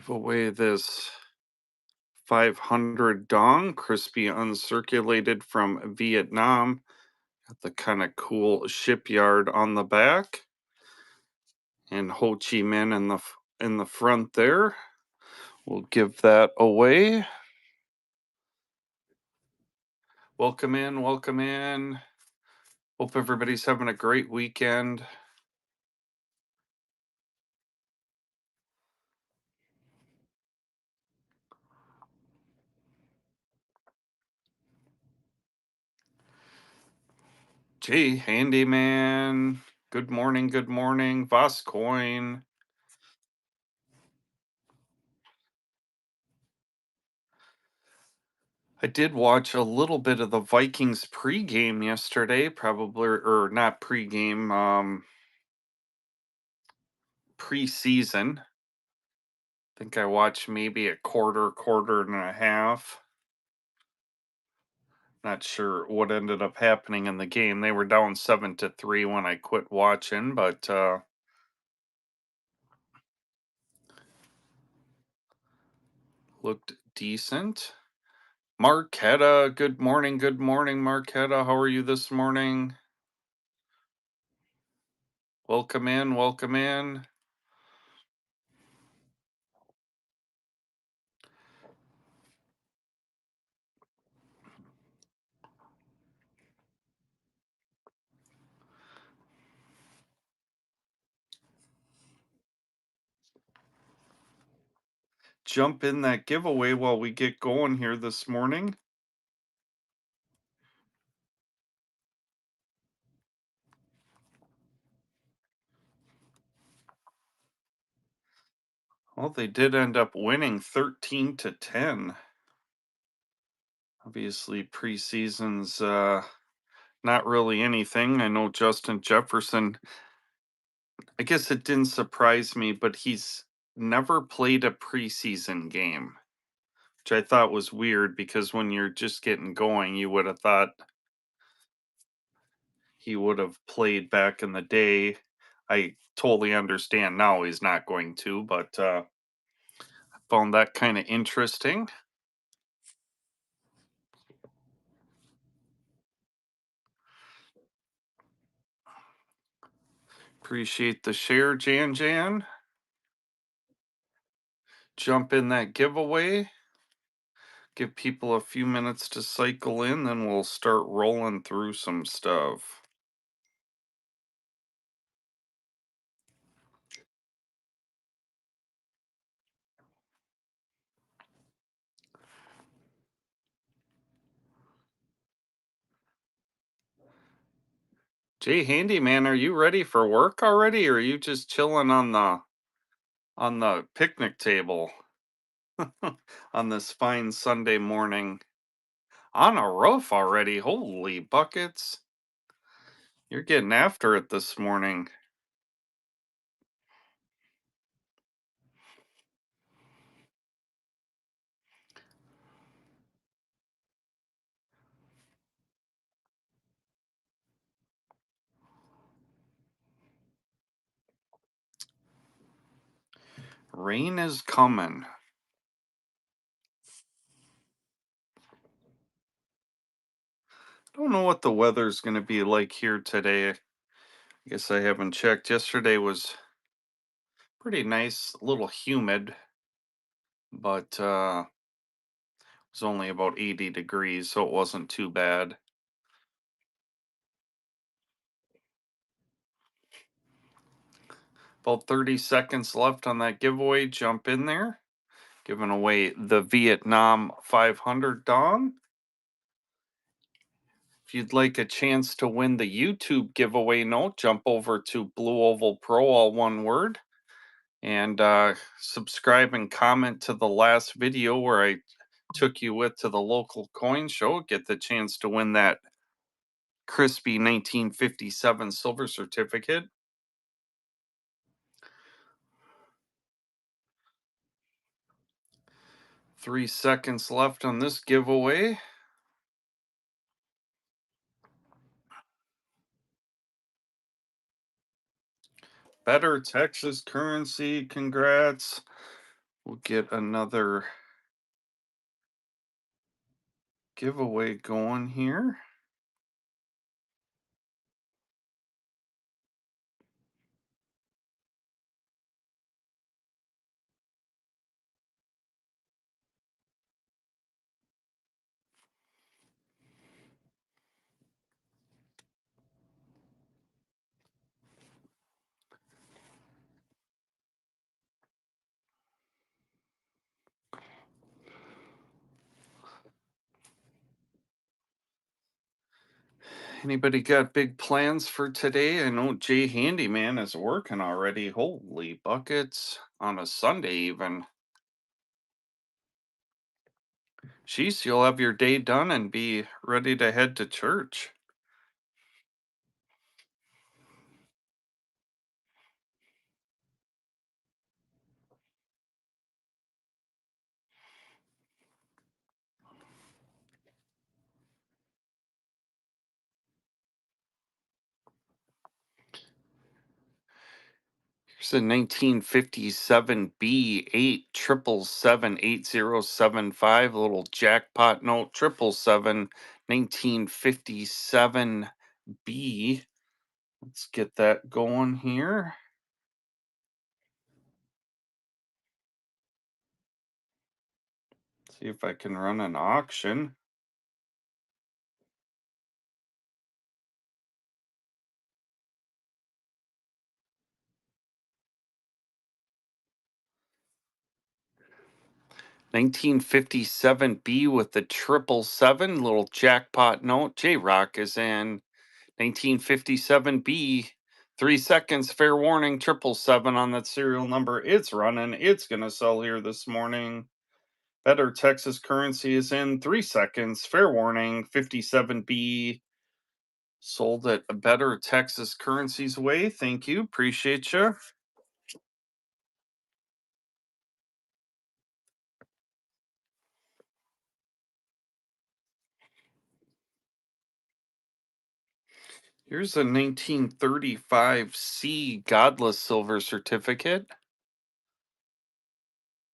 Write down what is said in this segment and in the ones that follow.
Give away this 500 dong, crispy uncirculated from Vietnam. Got the kind of cool shipyard on the back, and Ho Chi Minh in the front there. We'll give that away. Welcome in, welcome in. Hope everybody's having a great weekend. Gee, handyman. Good morning, good morning. Voscoin. I did watch a little bit of the Vikings pregame yesterday, probably, or not pregame, preseason. Think I watched maybe a quarter and a half. Not sure what ended up happening in the game. They were down 7-3 when I quit watching, but looked decent. Marquetta, good morning, Marquetta. How are you this morning? Welcome in, welcome in. Jump in that giveaway while we get going here this morning. Well, they did end up winning 13-10. Obviously, preseason's not really anything. I know Justin Jefferson, I guess it didn't surprise me, but he's never played a preseason game, which I thought was weird because when you're just getting going, you would have thought he would have played back in the day. I totally understand now he's not going to, but I found that kind of interesting. Appreciate the share, Jan Jan. Jump in that giveaway. Give people a few minutes to cycle in, then we'll start rolling through some stuff. Jay Handyman, are you ready for work already, or are you just chilling on the picnic table on this fine Sunday morning? On a roof already. Holy buckets. You're getting after it this morning. Rain is coming. Don't know what the weather's going to be like here today. I guess I haven't checked. Yesterday was pretty nice, a little humid, but it was only about 80 degrees, so it wasn't too bad. About 30 seconds left on that giveaway. Jump in there. Giving away the Vietnam 500 Dong. If you'd like a chance to win the YouTube giveaway note, jump over to Blue Oval Pro, all one word, and subscribe and comment to the last video where I took you with to the local coin show. Get the chance to win that crispy 1957 silver certificate. 3 seconds left on this giveaway. Better Texas currency, congrats. We'll get another giveaway going here. Anybody got big plans for today? I know Jay Handyman is working already. Holy buckets on a Sunday even. Jeez, you'll have your day done and be ready to head to church. Here's a 1957 B8 777 8075 little jackpot note 777 1957 B. Let's get that going here. See if I can run an auction. 1957B with the 777 little jackpot note. J Rock is in 1957B. 3 seconds, fair warning, 777 on that serial number. It's running. It's going to sell here this morning. Better Texas currency is in 3 seconds, fair warning, 57B. Sold at a Better Texas Currencies way. Thank you. Appreciate you. Here's a 1935 C Godless Silver Certificate.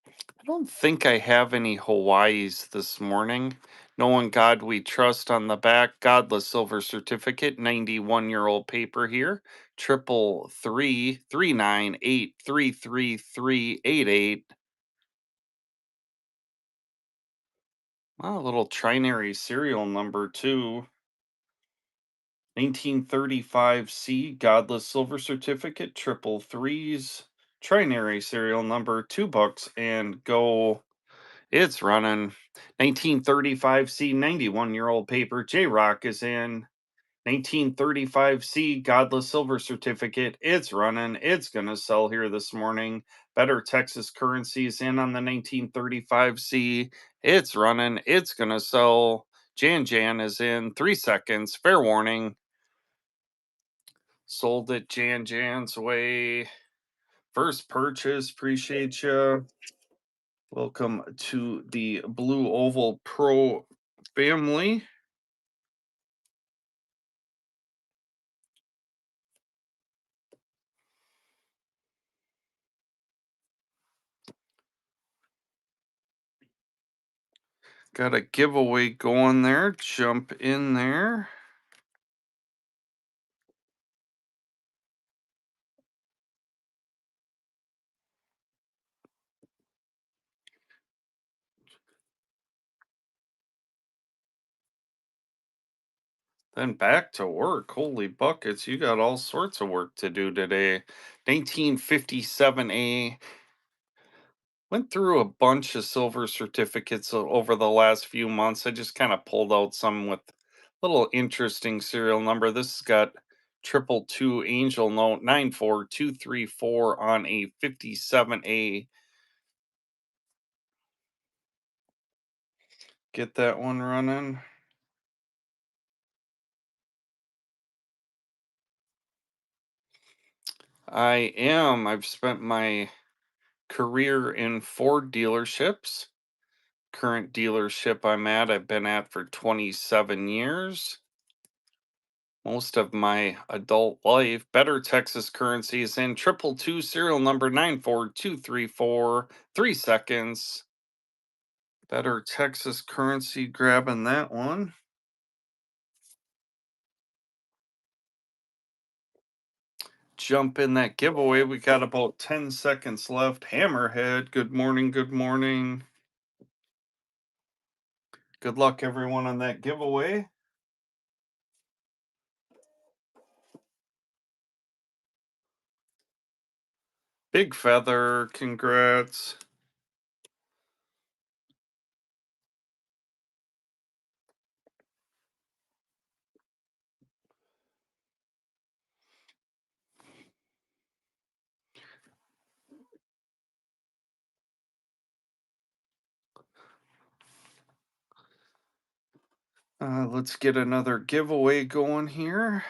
I don't think I have any Hawaii's this morning. Knowing God We Trust on the back. Godless Silver Certificate, 91-year-old paper here. 333 398 33388. Wow, a little trinary serial number too. 1935 C Godless Silver Certificate, triple threes, trinary serial number, $2 and go. It's running. 1935 C 91-year-old paper. J Rock is in. 1935 C Godless Silver Certificate. It's running. It's going to sell here this morning. Better Texas currency is in on the 1935 C. It's running. It's going to sell. Jan is in 3 seconds. Fair warning. Sold it Jan's way. First purchase. Appreciate you. Welcome to the Blue Oval Pro family. Got a giveaway going there. Jump in there. Then back to work. Holy buckets. You got all sorts of work to do today. 1957A. Went through a bunch of silver certificates over the last few months. I just kind of pulled out some with little interesting serial number. This has got 222 Angel Note 94234 on a 57A. Get that one running. I am. I've spent my career in Ford dealerships. Current dealership I'm at, I've been at for 27 years. most of my adult life. Better Texas Currency is in 222 serial number 94234, 3 seconds. Better Texas Currency grabbing that one. Jump in that giveaway. We got about 10 seconds left. Hammerhead, good morning, good morning. Good luck, everyone, on that giveaway. Big Feather, congrats. Let's get another giveaway going here.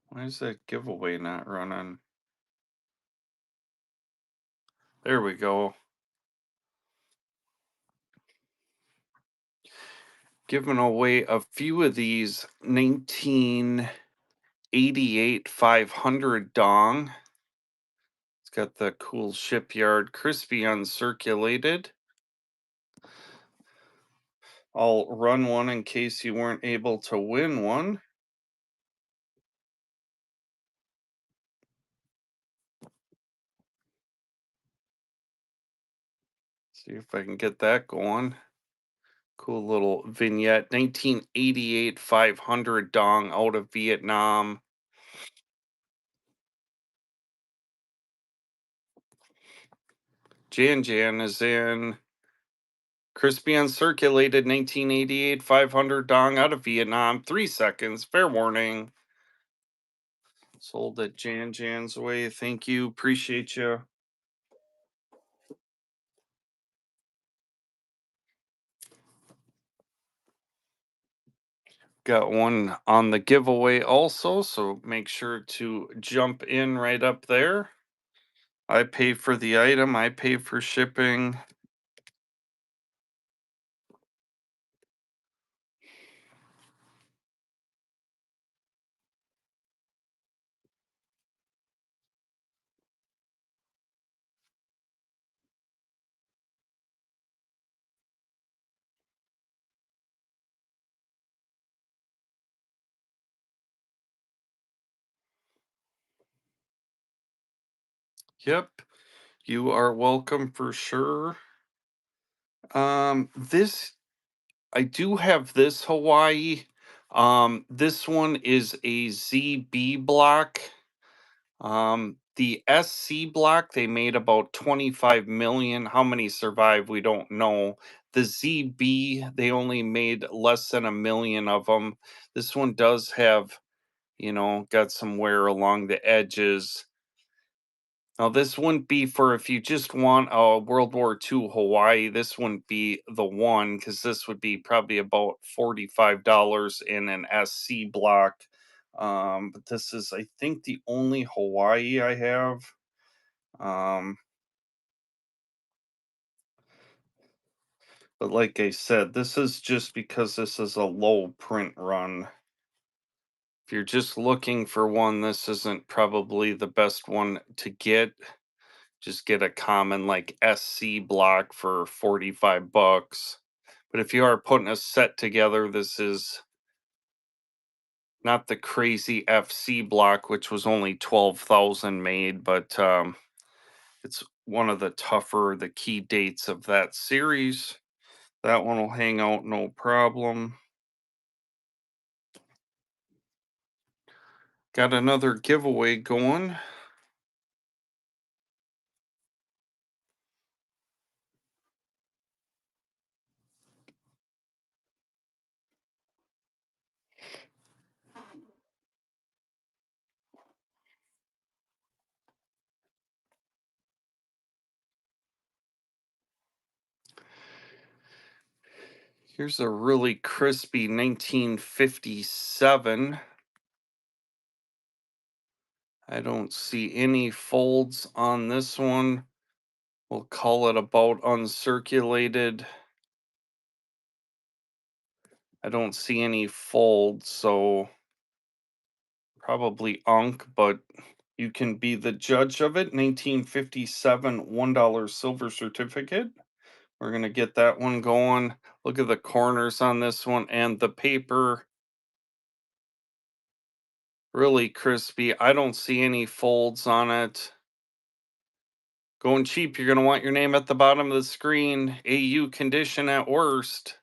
Why is that giveaway not running? There we go. Giving away a few of these 1988 500 dong. It's got the cool shipyard crispy uncirculated. I'll run one in case you weren't able to win one. See if I can get that going. Cool little vignette. 1988 500 dong out of Vietnam. Jan Jan is in. Crispy uncirculated 1988 500 dong out of Vietnam. 3 seconds. Fair warning. Sold at Jan Jan's way. Thank you. Appreciate you. Got one on the giveaway also, so make sure to jump in right up there. I pay for the item, I pay for shipping. Yep, you are welcome for sure. This I do have this Hawaii. This one is a ZB block. The SC block, they made about 25 million. How many survive? We don't know. The ZB, they only made less than a million of them. This one does have, got some wear along the edges. Now, this wouldn't be for if you just want a World War II Hawaii. This wouldn't be the one because this would be probably about $45 in an SC block. But this is, I think, the only Hawaii I have. Um, but like I said, this is just because this is a low print run. If you're just looking for one, this isn't probably the best one to get. Just get a common like SC block for 45 bucks. But if you are putting a set together, this is not the crazy FC block, which was only 12,000 made, but it's one of the tougher, the key dates of that series. That one will hang out no problem. Got another giveaway going. Here's a really crispy 1957 I don't see any folds on this one. We'll call it about uncirculated. I don't see any folds, so probably unk, but you can be the judge of it. 1957 $1 silver certificate. We're going to get that one going. Look at the corners on this one and the paper. Really crispy. I don't see any folds on it. Going cheap, you're going to want your name at the bottom of the screen. AU condition at worst.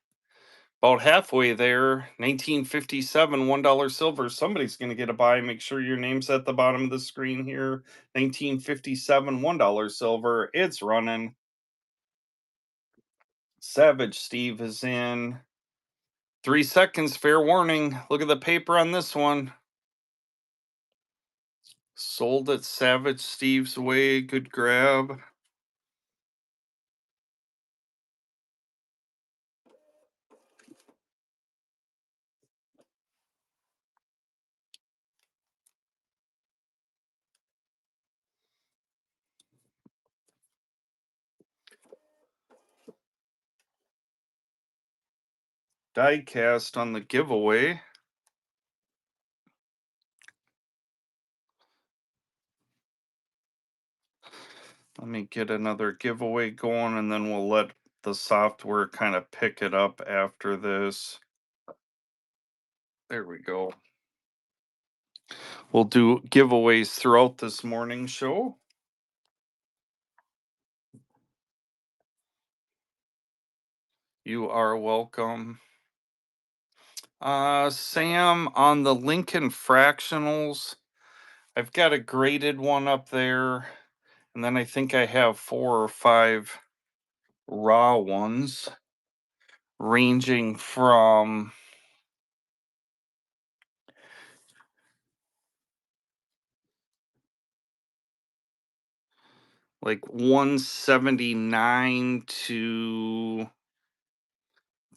About halfway there. 1957 $1 silver. Somebody's going to get a buy. Make sure your name's at the bottom of the screen here. 1957 $1 silver. It's running. Savage Steve is in. 3 seconds, fair warning. Look at the paper on this one. Sold it Savage Steve's way. Good grab. Die cast on the giveaway. Let me get another giveaway going and then we'll let the software kind of pick it up after this. There we go. We'll do giveaways throughout this morning show. You are welcome. Sam, on the Lincoln Fractionals, I've got a graded one up there, and then I think I have 4 or 5 raw ones, ranging from like 179 to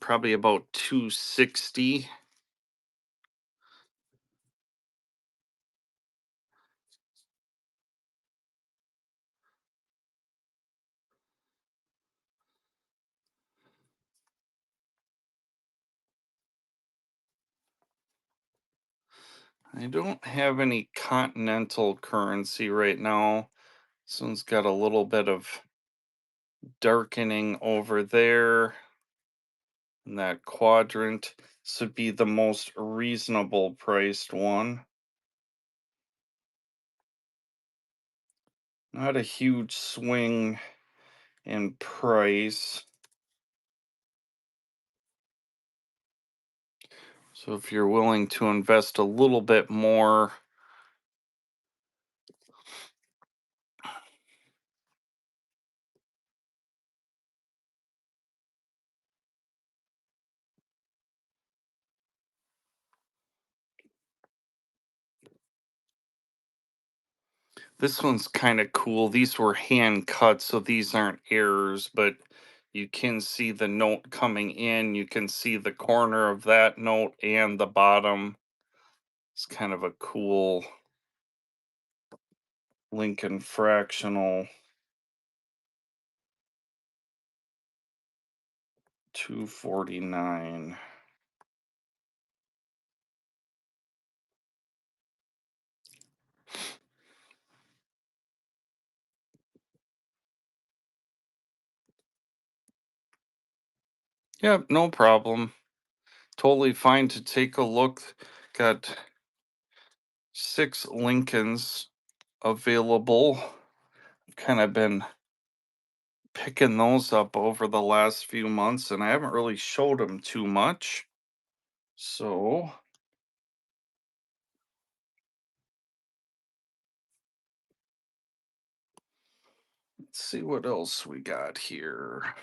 probably about 260. I don't have any continental currency right now. This one's got a little bit of darkening over there in that quadrant. This would be the most reasonable priced one. Not a huge swing in price. So if you're willing to invest a little bit more, this one's kind of cool. These were hand cut, so these aren't errors, but you can see the note coming in. You can see the corner of that note and the bottom. It's kind of a cool Lincoln fractional. 249. Yep, no problem. Totally fine to take a look. Got 6 Lincolns available. Kind of been picking those up over the last few months, and I haven't really showed them too much. So let's see what else we got here.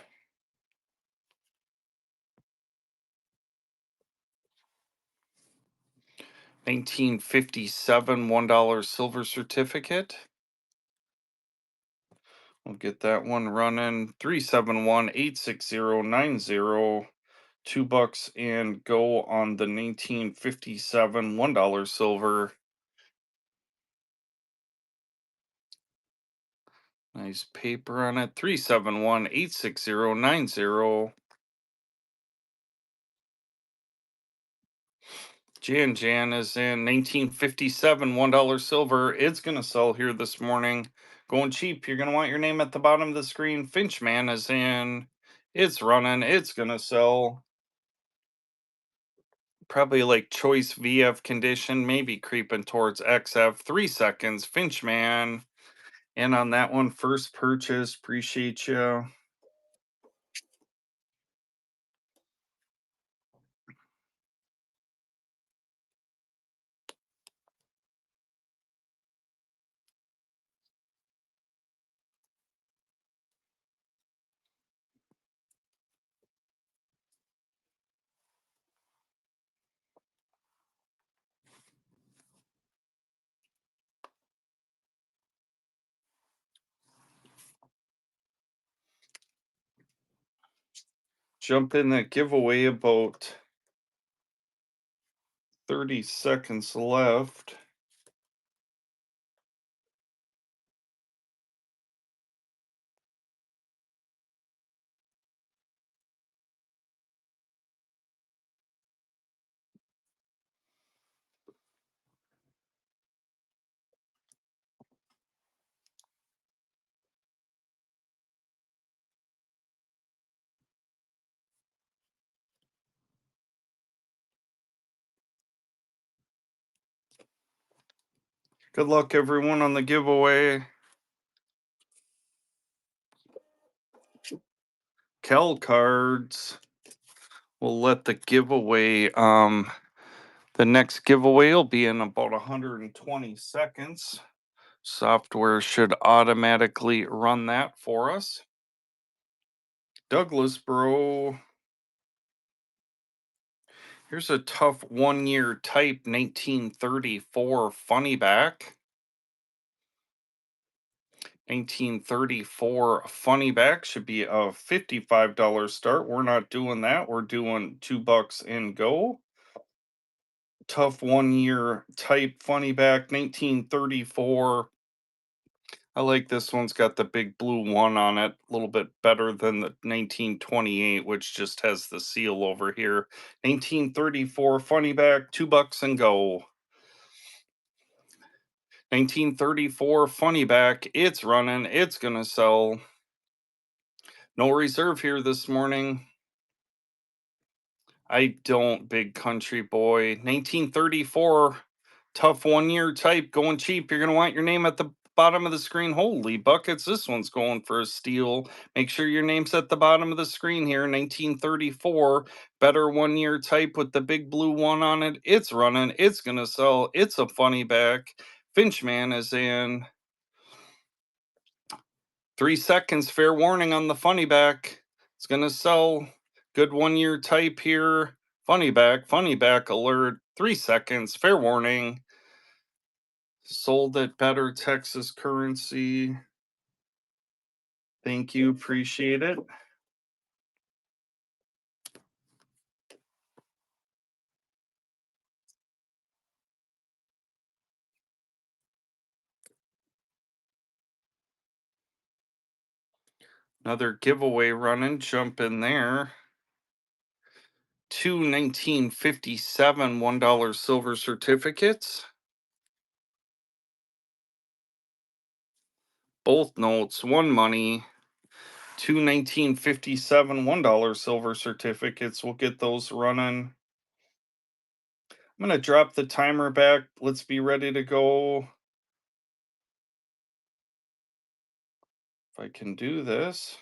1957 $1 silver certificate. We'll get that one running. 371-860-90. $2 and go on the 1957 $1 silver. Nice paper on it. 371-860-90. Jan is in 1957, $1 silver. It's going to sell here this morning. Going cheap. You're going to want your name at the bottom of the screen. Finchman is in. It's running. It's going to sell. Probably like choice VF condition, maybe creeping towards XF. 3 seconds. Finchman. And on that one, first purchase. Appreciate you. Jump in that giveaway about 30 seconds left. Good luck, everyone, on the giveaway. Cal cards. We'll let the giveaway. The next giveaway will be in about 120 seconds. Software should automatically run that for us. Douglas Bro. Here's a tough 1-year type 1934 funny back. 1934 funny back should be a $55 start. We're not doing that. We're doing $2 and go. Tough 1-year type funny back 1934. I like this one's got the big blue one on it, a little bit better than the 1928, which just has the seal over here. 1934 funny back, $2 and go. 1934 funny back, it's running, it's gonna sell. No reserve here this morning. I don't, big country boy. 1934, tough 1-year type, going cheap. You're going to want your name at the bottom of the screen. Holy buckets, this one's going for a steal. Make sure your name's at the bottom of the screen here. 1934, better 1-year type with the big blue one on it. It's running, it's going to sell. It's a funny back. Finchman is in. 3 seconds, fair warning on the funny back. It's going to sell. Good 1-year type here. Funny back alert. 3 seconds, fair warning. Sold at better Texas currency. Thank you, appreciate it. Another giveaway running, jump in there. Two 1957 $1 silver certificates. Both notes, one money. Two 1957 $1 silver certificates. We'll get those running. I'm going to drop the timer back. Let's be ready to go. If I can do this.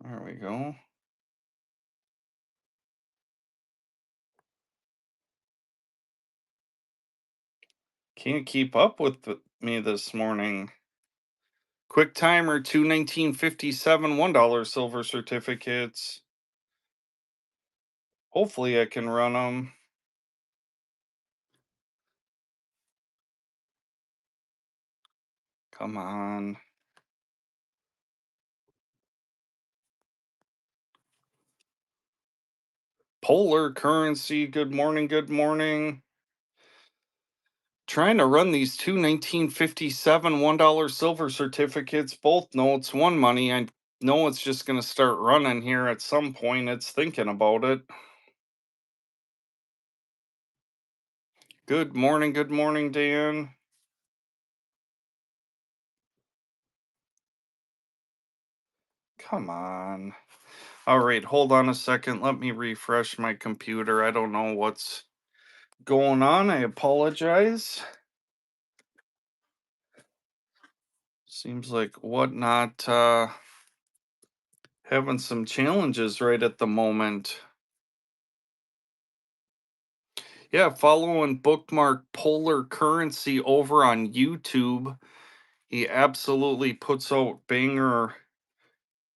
There we go. Can't keep up with me this morning. Quick timer, two 1957 $1 silver certificates. Hopefully I can run them. Come on. Polar currency, good morning, good morning. Trying to run these two 1957 $1 silver certificates, both notes, one money. I know it's just going to start running here at some point. It's thinking about it. Good morning, Dan. Come on. All right, hold on a second. Let me refresh my computer. I don't know what's going on. I apologize. Seems like whatnot having some challenges right at the moment. Yeah, following bookmark Polar Currency over on YouTube. He absolutely puts out banger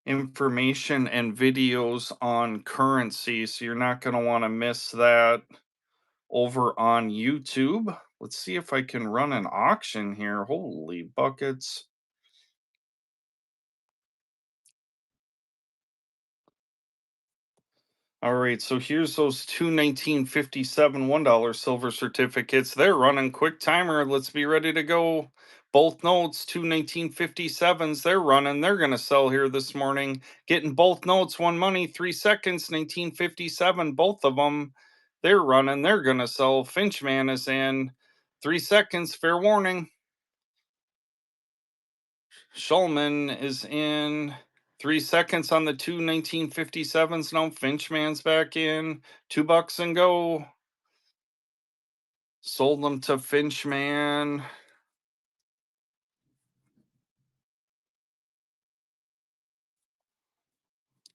information and videos on currency, so you're not going to want to miss that over on YouTube. Let's see if I can run an auction here. Holy buckets. All right, so here's those two 1957 $1 silver certificates. They're running quick timer. Let's be ready to go. Both notes, two 1957s, they're running. They're going to sell here this morning. Getting both notes, one money, 3 seconds, 1957, both of them. They're running. They're going to sell. Finchman is in 3 seconds. Fair warning. Schulman is in 3 seconds on the two 1957s. Now Finchman's back in. $2 and go. Sold them to Finchman.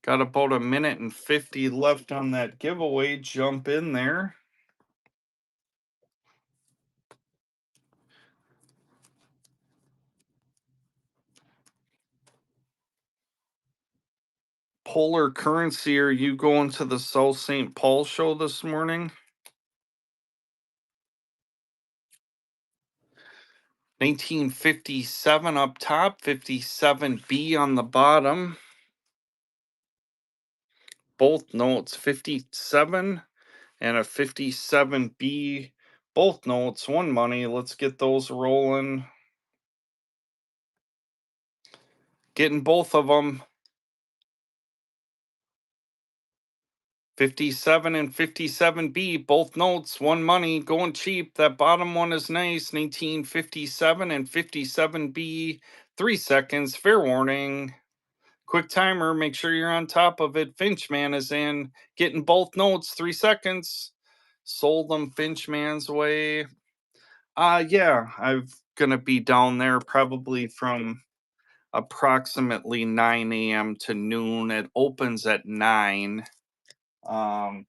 Got about a minute and 50 left on that giveaway. Jump in there. Polar Currency, are you going to the South St. Paul show this morning? 1957 up top, 57B on the bottom. Both notes, 57 and a 57B. Both notes, one money. Let's get those rolling. Getting both of them. 57 and 57B, both notes, one money, going cheap. That bottom one is nice. 1957 and 57B, 3 seconds. Fair warning. Quick timer. Make sure you're on top of it. Finchman is in. Getting both notes, 3 seconds. Sold them Finchman's way. Yeah, I'm gonna be down there probably from approximately 9 a.m. to noon. It opens at 9. Um,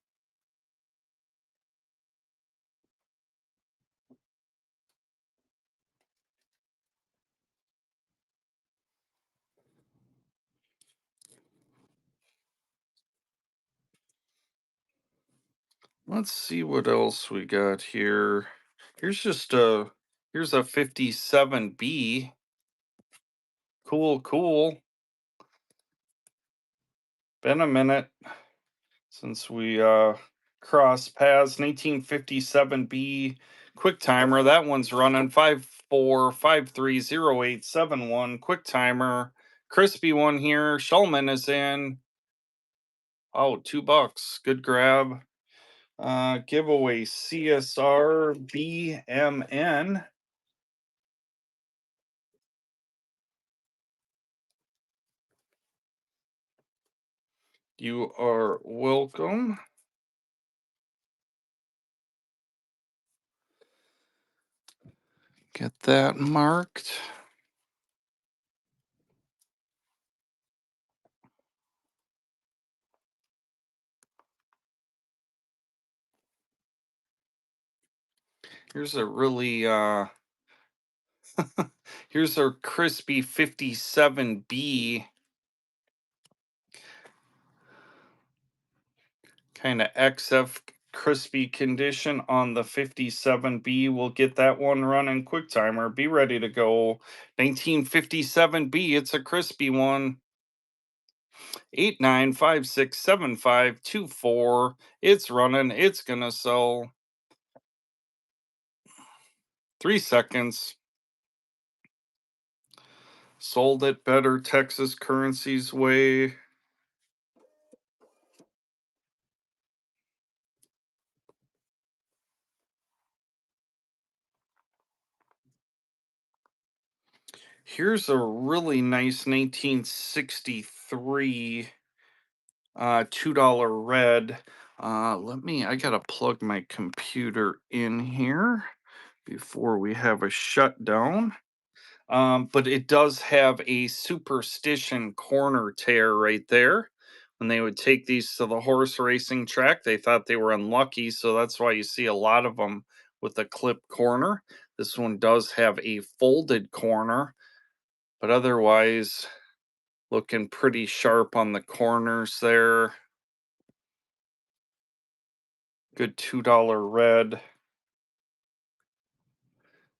let's see what else we got here. Here's just a here's a 57B. Cool, cool. Been a minute since we crossed paths. 1957B quick timer. That one's running 54530871 quick timer. Crispy one here. Shulman is in. Oh, $2. Good grab. Giveaway CSR BMN. You are welcome. Get that marked. Here's a really here's a crispy 57B kind of XF crispy condition on the 57B. We'll get that one running quick timer. Be ready to go. 1957B, it's a crispy one. 89567524. It's running. It's gonna sell. 3 seconds. Sold it better Texas Currency's way. Here's a really nice 1963 $2 red. I gotta plug my computer in here before we have a shutdown. But it does have a superstition corner tear right there. When they would take these to the horse racing track, they thought they were unlucky, so that's why you see a lot of them with a clip corner. This one does have a folded corner, but otherwise looking pretty sharp on the corners there. Good $2 red.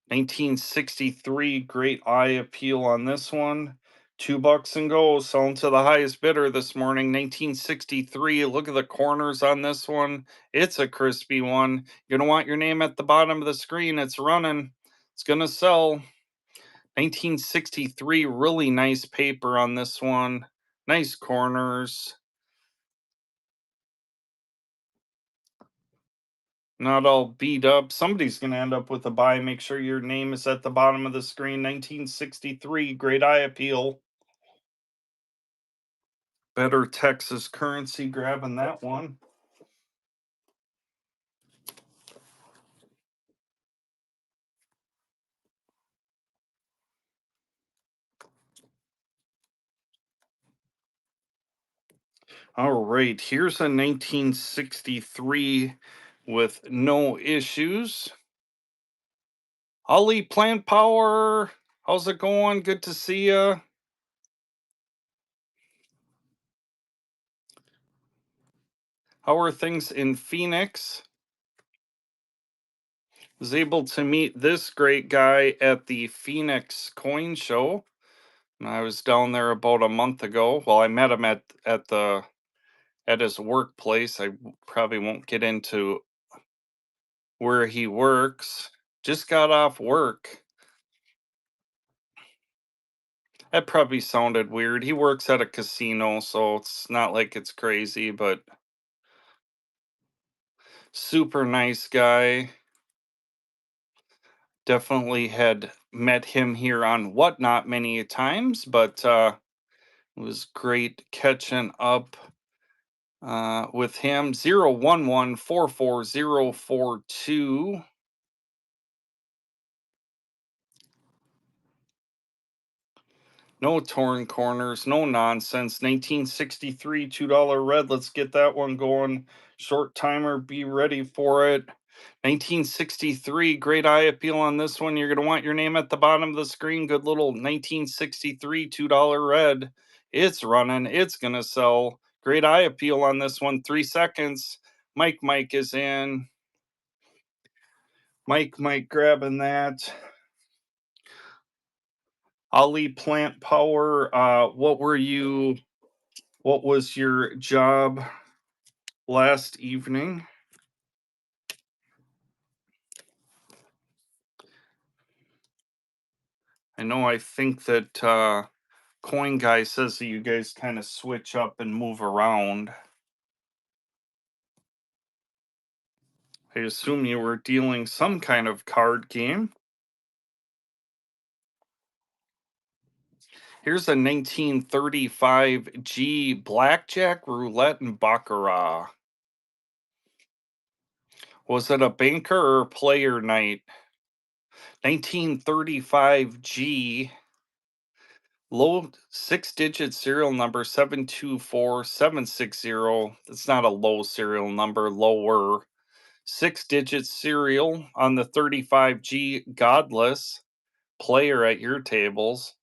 1963, great eye appeal on this one. $2 and go, selling to the highest bidder this morning. 1963, look at the corners on this one. It's a crispy one. You're going to want your name at the bottom of the screen. It's running. It's going to sell. 1963, really nice paper on this one. Nice corners. Not all beat up. Somebody's going to end up with a buy. Make sure your name is at the bottom of the screen. 1963, great eye appeal. Better Texas Currency grabbing that one. All right, here's a 1963 with no issues. Ollie Plant Power, how's it going? Good to see you. How are things in Phoenix? Was able to meet this great guy at the Phoenix Coin Show. I was down there about a month ago. Well, I met him at his workplace. I probably won't get into where he works. Just got off work. That probably sounded weird. He works at a casino, so it's not like it's crazy, but super nice guy. Definitely had met him here on Whatnot many times, but it was great catching up with him. 011444042. No torn corners, no nonsense. 1963 $2 red. Let's get that one going. Short timer, be ready for it. 1963, great eye appeal on this one. You're going to want your name at the bottom of the screen. Good little 1963 $2 red. It's running. It's going to sell. Great eye appeal on this one. 3 seconds. Mike is in. Mike grabbing that. Ali Plant Power. What was your job last evening? I think that Coin Guy says that you guys kind of switch up and move around. I assume you were dealing some kind of card game. Here's a 1935 G Blackjack, Roulette, and Baccarat. Was it a banker or player night? 1935 G, low 6-digit serial number 724760. It's not a low serial number, lower. 6-digit serial on the 35G, Godless, player at your tables.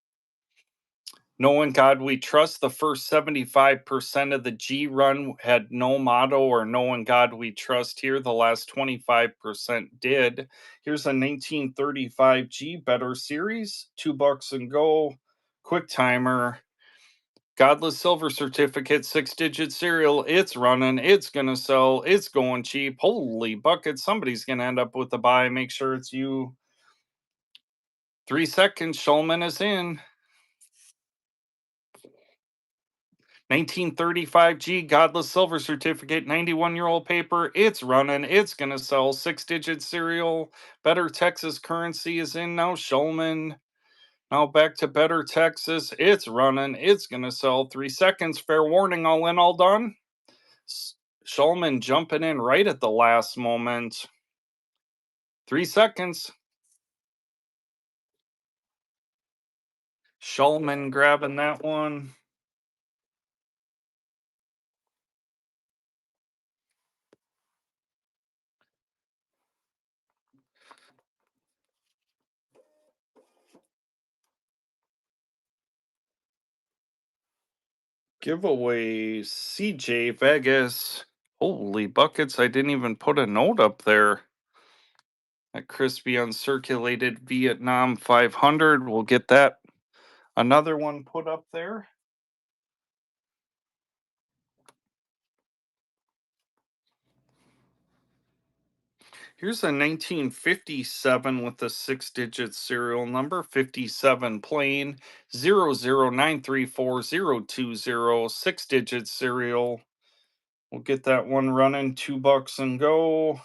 Knowing God We Trust, the first 75% of the G run had no motto or Knowing God We Trust here. The last 25% did. Here's a 1935 G Better Series, $2 and go, quick timer. Godless Silver Certificate, 6-digit serial. It's running. It's going to sell. It's going cheap. Holy bucket. Somebody's going to end up with a buy. Make sure it's you. 3 seconds. Shulman is in. 1935 G Godless Silver Certificate, 91-year-old paper. It's running. It's going to sell. 6-digit serial. Better Texas Currency is in now. Shulman. Now back to Better Texas. It's running. It's going to sell. 3 seconds. Fair warning. All in, all done. Shulman jumping in right at the last moment. 3 seconds. Shulman grabbing that one. Giveaway CJ Vegas. Holy buckets, I didn't even put a note up there. That crispy uncirculated Vietnam 500. We'll get that. Another one put up there. Here's a 1957 with a 6-digit serial number, 57 plain, 0093420, 6-digit serial. We'll get that one running. $2 and go.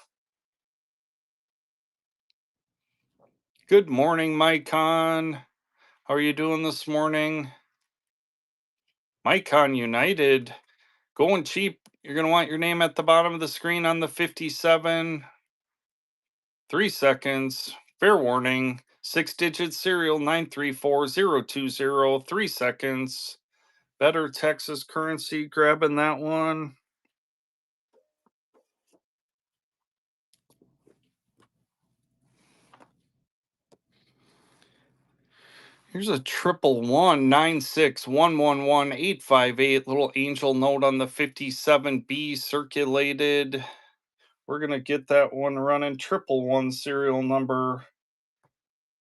Good morning, Mycon. How are you doing this morning? Mycon United. Going cheap. You're going to want your name at the bottom of the screen on the 57. 3 seconds. Fair warning. 6-digit serial 934020. 3 seconds. Better Texas Currency grabbing that one. Here's a 11196111858 little angel note on the 57B circulated. We're gonna get that one running. 111 serial number.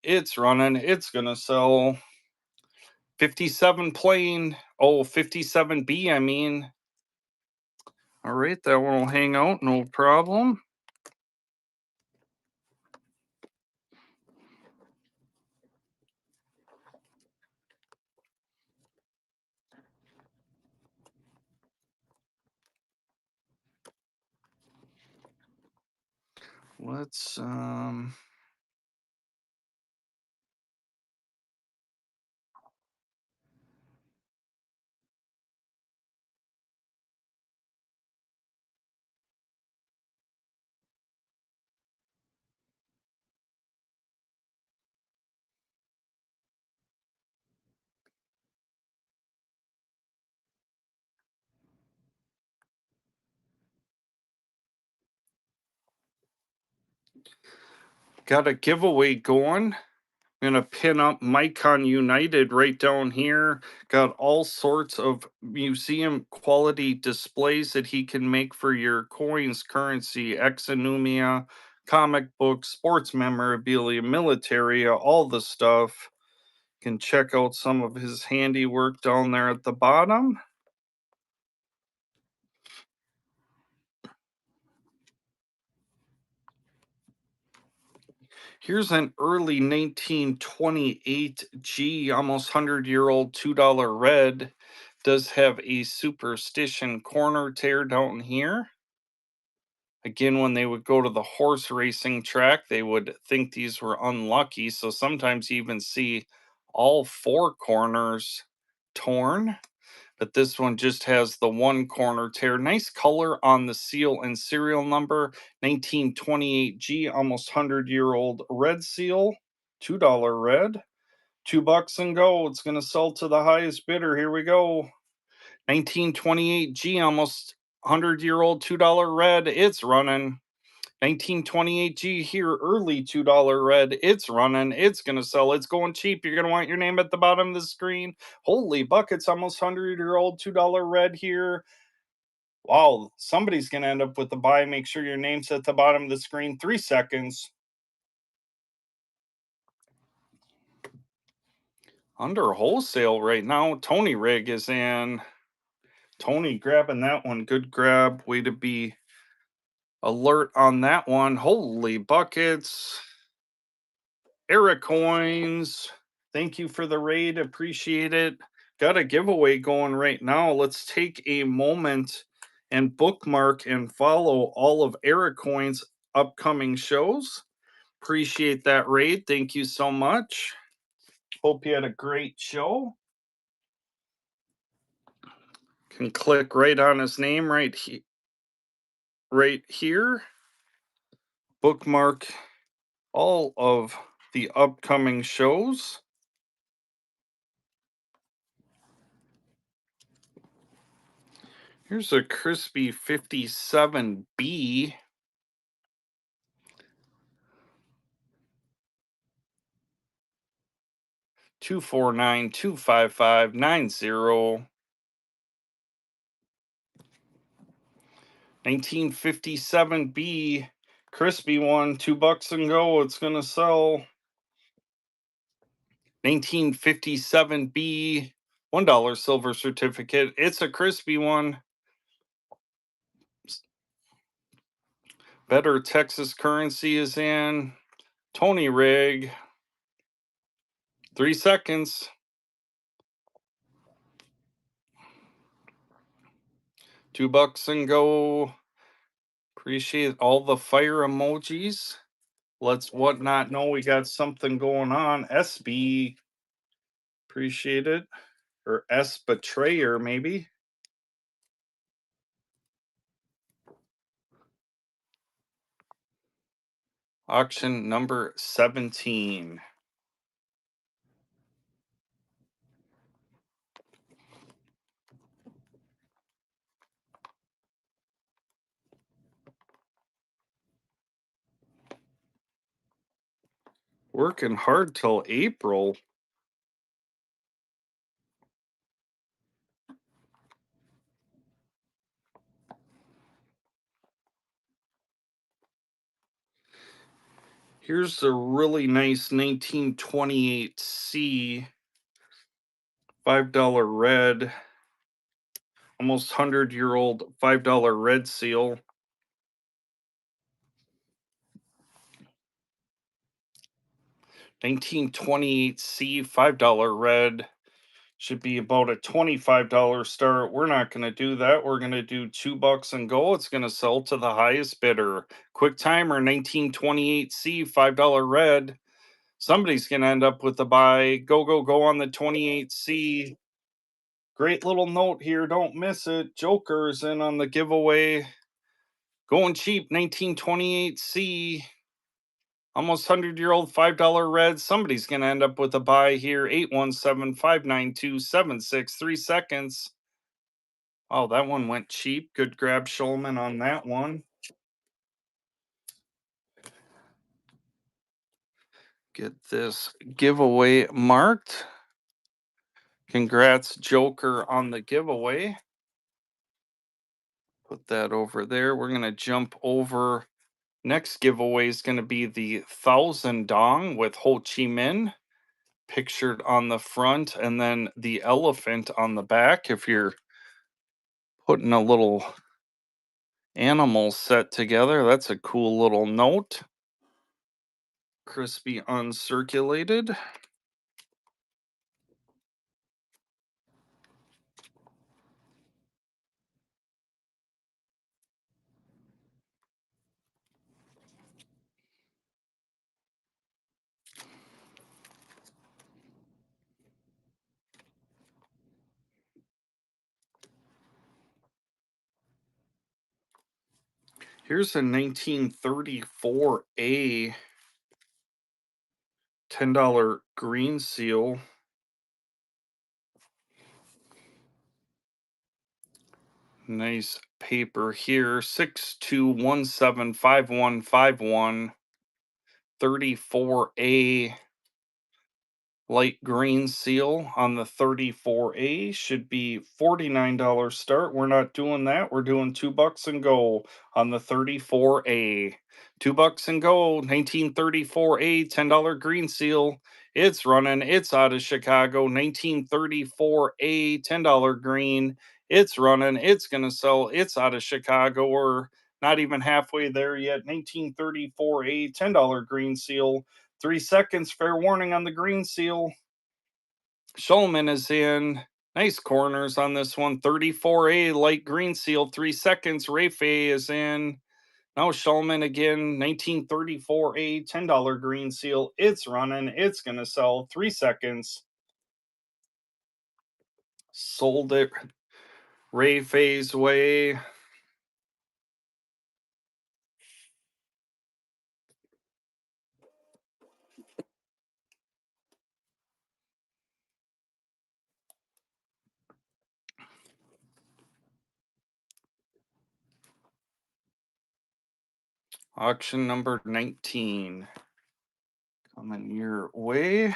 It's running. It's gonna sell. 57 plain. Oh, 57B, I mean. All right, that one will hang out, no problem. Let's got a giveaway going. I'm gonna pin up Mycon United right down here. Got all sorts of museum quality displays that he can make for your coins, currency, exonumia, comic books, sports memorabilia, military, all the stuff. Can check out some of his handiwork down there at the bottom. Here's an early 1928 G, almost 100-year-old $2 red. Does have a superstition corner tear down here. Again, when they would go to the horse racing track, they would think these were unlucky. So sometimes you even see all 4 corners torn. But this one just has the one corner tear. Nice color on the seal and serial number. 1928G, almost 100-year-old red seal. $2 red. $2 and go. It's going to sell to the highest bidder. Here we go. 1928G, almost 100-year-old $2 red. It's running. 1928G here, early $2 red. It's running. It's going to sell. It's going cheap. You're going to want your name at the bottom of the screen. Holy buckets, almost 100-year-old $2 red here. Wow, somebody's going to end up with the buy. Make sure your name's at the bottom of the screen. 3 seconds. Under wholesale right now. Tony Rig is in. Tony grabbing that one. Good grab. Way to be alert on that one. Holy buckets. Eric Coins, thank you for the raid. Appreciate it. Got a giveaway going right now. Let's take a moment and bookmark and follow all of Eric Coins' upcoming shows. Appreciate that raid. Thank you so much. Hope you had a great show. Can click right on his name right here. Bookmark all of the upcoming shows. Here's a crispy 57B. 249-255-90. 1957B. Crispy one, $2 and go. It's gonna sell. 1957B. $1 silver certificate. It's a crispy one. Better Texas currency is in. Tony Rig. 3 seconds. $2 and go. Appreciate all the fire emojis. Let's whatnot know we got something going on. SB. Appreciate it. Or S Betrayer, maybe. Auction number 17. Working hard till April. Here's a really nice 1928C $5 red, almost 100-year-old $5 red seal. $1928C $5 red. Should be about a $25 start. We're not going to do that. We're going to do $2 and go. It's going to sell to the highest bidder. Quick timer 1928C $5 red. Somebody's going to end up with a buy. Go, go, go on the 28C. Great little note here. Don't miss it. Joker's in on the giveaway. Going cheap 1928C. Almost 100-year-old $5 red. Somebody's going to end up with a buy here. 817-592-76. 3 seconds. Oh, that one went cheap. Good grab, Shulman, on that one. Get this giveaway marked. Congrats, Joker, on the giveaway. Put that over there. We're going to jump over. Next giveaway is going to be the 1,000 Dong with Ho Chi Minh pictured on the front, and then the elephant on the back. If you're putting a little animal set together, that's a cool little note. Crispy uncirculated. Here's a 1934A $10 green seal. Nice paper here. 62175151. 34A light green seal on the 34A should be $49 start. We're not doing that. We're doing $2 and go on the 34A. $2 and go. 1934A $10 green seal. It's running. It's out of Chicago. 1934A $10 green. It's running. It's gonna sell. It's out of Chicago. We're not even halfway there yet. 1934A $10 green seal. 3 seconds. Fair warning on the green seal. Shulman is in. Nice corners on this one. 34A light green seal. 3 seconds. Rafe is in. Now Shulman again. 1934A $10 green seal. It's running. It's going to sell. 3 seconds. Sold it. Rafe's way. Auction number 19. Coming your way.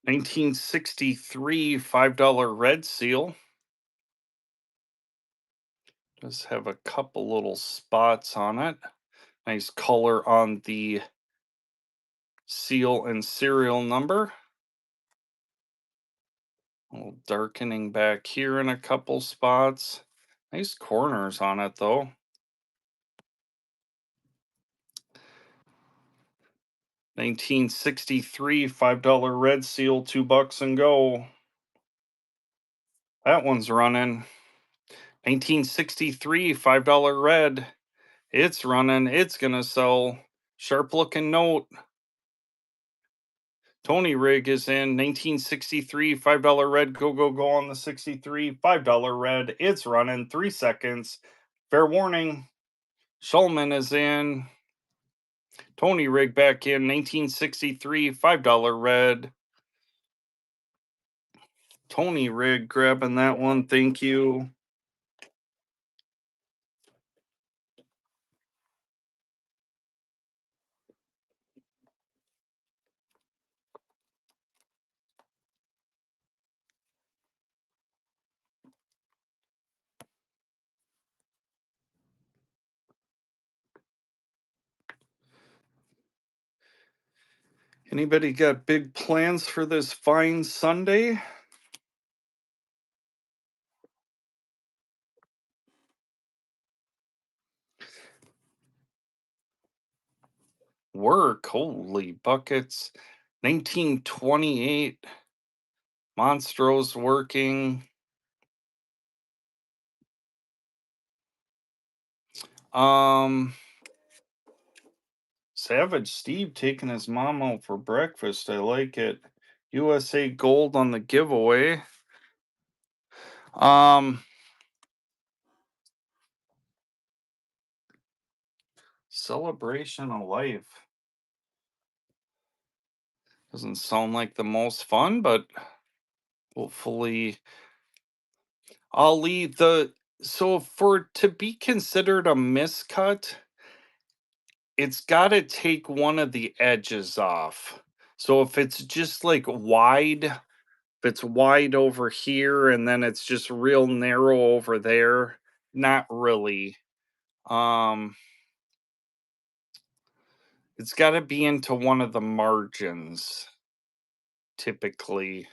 $1963 $5 red seal. Does have a couple little spots on it. Nice color on the seal and serial number. A little darkening back here in a couple spots. Nice corners on it though. 1963 $5 red seal, $2 and go. That one's running. 1963 $5 red. It's running. It's gonna sell. Sharp looking note. Tony Rig is in. 1963 $5 red. Go, go, go on the 63 $5 red. It's running. 3 seconds. Fair warning. Shulman is in. Tony Rig back in. 1963 $5 red. Tony Rig grabbing that one. Thank you. Anybody got big plans for this fine Sunday? Work, holy buckets. 1928. Monstro's working. Savage Steve taking his mom out for breakfast. I like it. USA Gold on the giveaway. Celebration of Life. Doesn't sound like the most fun, but hopefully I'll leave the so for to be considered a miscut, it's got to take one of the edges off. So if it's just like wide, if it's wide over here and then it's just real narrow over there, not really. Um it's got to be into one of the margins typically.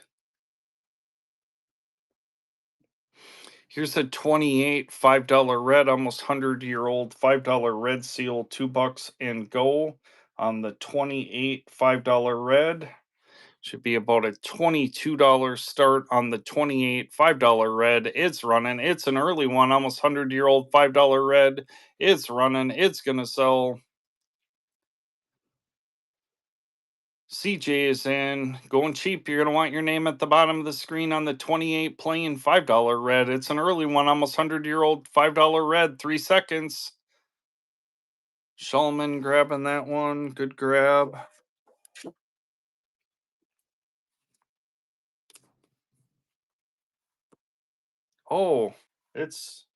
Here's a 28 $5 red, almost 100-year-old $5 red seal, $2 and go on the 28 $5 red. Should be about a $22 start on the 28 $5 red. It's running. It's an early one, almost 100-year-old $5 red. It's running. It's going to sell. CJ is in. Going cheap. You're going to want your name at the bottom of the screen on the 28 plain $5 red. It's an early one, almost 100-year-old $5 red. 3 seconds. Shulman grabbing that one. Good grab. Oh, that's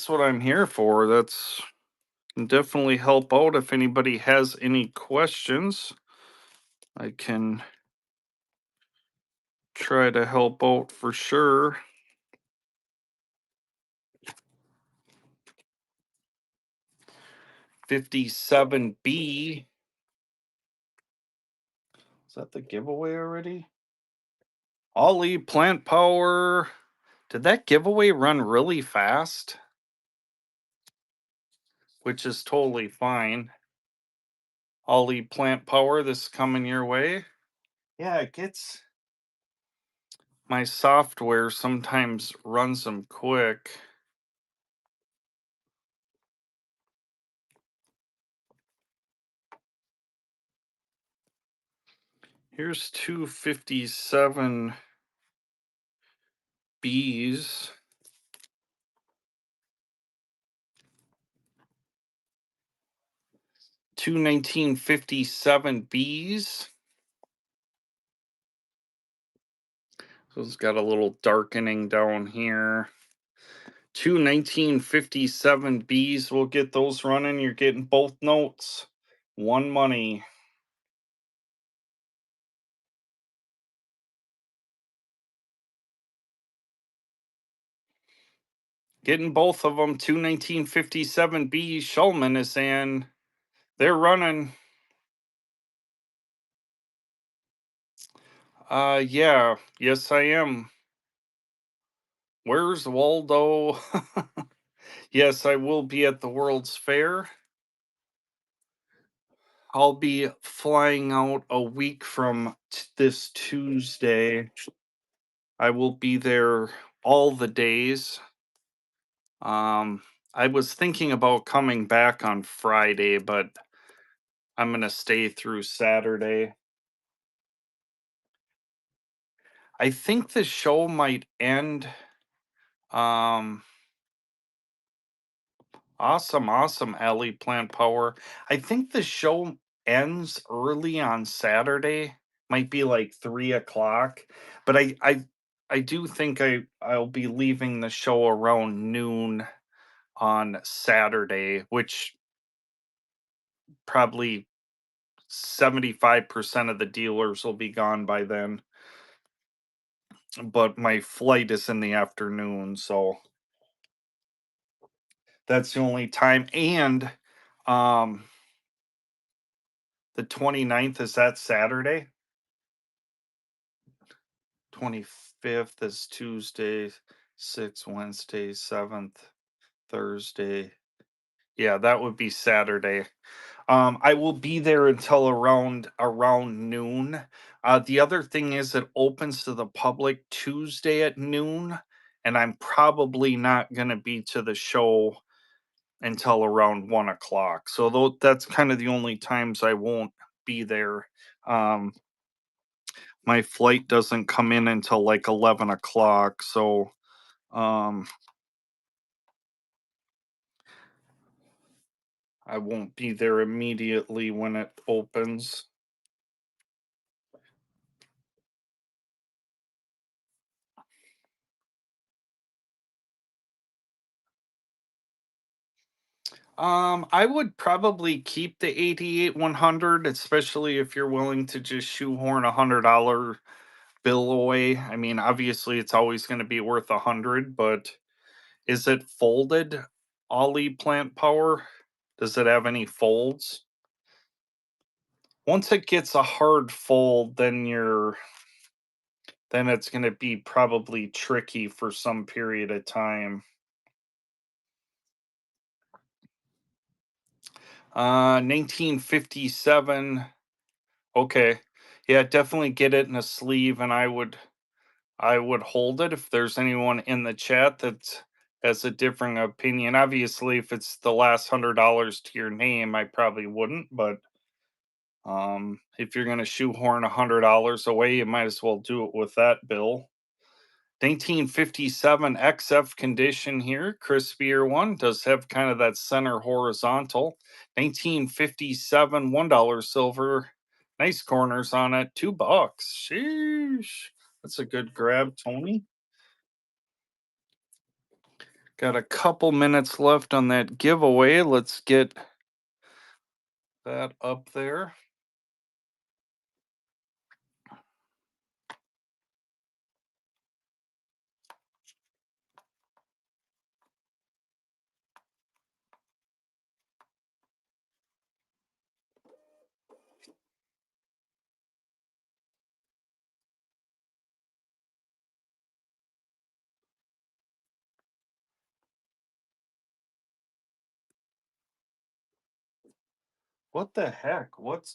what I'm here for. That's can definitely help out if anybody has any questions. I can try to help out for sure. $57B. Is that the giveaway already? Ollie Plant Power Did that giveaway run really fast? Which is totally fine. Ollie Plant Power, this is coming your way. Yeah, it gets my software sometimes runs them quick. Here's 257 Bs. 21957 Bs. So it's got a little darkening down here. 21957 Bs. We'll get those running. You're getting both notes. One money. Getting both of them. 21957 Bs. Shulman is saying they're running. Yeah. Yes, I am. Where's Waldo? Yes, I will be at the World's Fair. I'll be flying out a week from this Tuesday. I will be there all the days. I was thinking about coming back on Friday, but I'm going to stay through Saturday. I think the show might end. Um, awesome, Alley Plant Power. I think the show ends early on Saturday. Might be like 3 o'clock, but I do think I'll be leaving the show around noon on Saturday, which probably 75% of the dealers will be gone by then. But my flight is in the afternoon, so that's the only time. And um the 29th is that Saturday. 25th is Tuesday, 6th Wednesday, 7th Thursday. Yeah, that would be Saturday. I will be there until around noon. The other thing is it opens to the public Tuesday at noon, and I'm probably not going to be to the show until around 1 o'clock. So that's kind of the only times I won't be there. Um, my flight doesn't come in until like 11 o'clock, so um, I won't be there immediately when it opens. I would probably keep the 88 100, especially if you're willing to just shoehorn $100 bill away. I mean, obviously, it's always going to be worth 100, but is it folded? Ollie Plant Power? Does it have any folds? Once it gets a hard fold, then it's going to be probably tricky for some period of time. 1957. Okay. Yeah, definitely get it in a sleeve, and I would hold it if there's anyone in the chat that has a different opinion. Obviously, if it's the last $100 to your name, I probably wouldn't, but if you're gonna shoehorn $100 away, you might as well do it with that bill. 1957 XF condition here, crispier one, does have kind of that center horizontal. 1957 $1 silver, nice corners on it, $2. Sheesh, that's a good grab, Tony. Got a couple minutes left on that giveaway. Let's get that up there. What the heck? What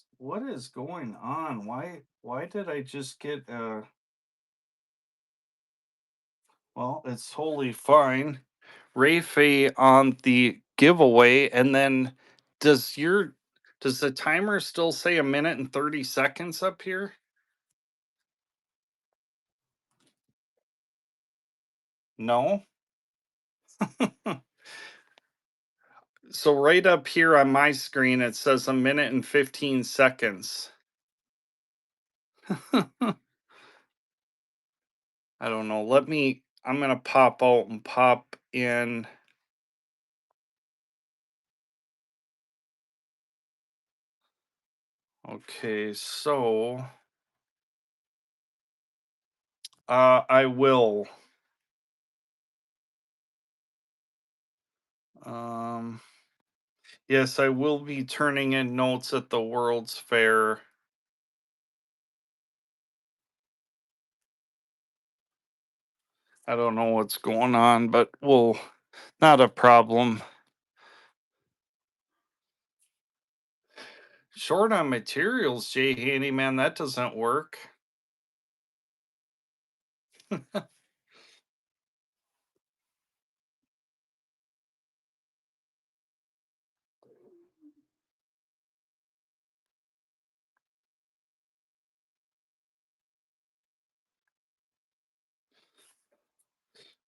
is going on? Why did I just get well, it's totally fine. Rafe on the giveaway, and then does your does the timer still say 1 minute and 30 seconds up here? No. So right up here on my screen it says 1 minute and 15 seconds. I don't know. I'm gonna pop out and pop in. Okay, so I will. Um yes, I will be turning in notes at the World's Fair. I don't know what's going on, but we'll not a problem. Short on materials, Jay Handyman, that doesn't work.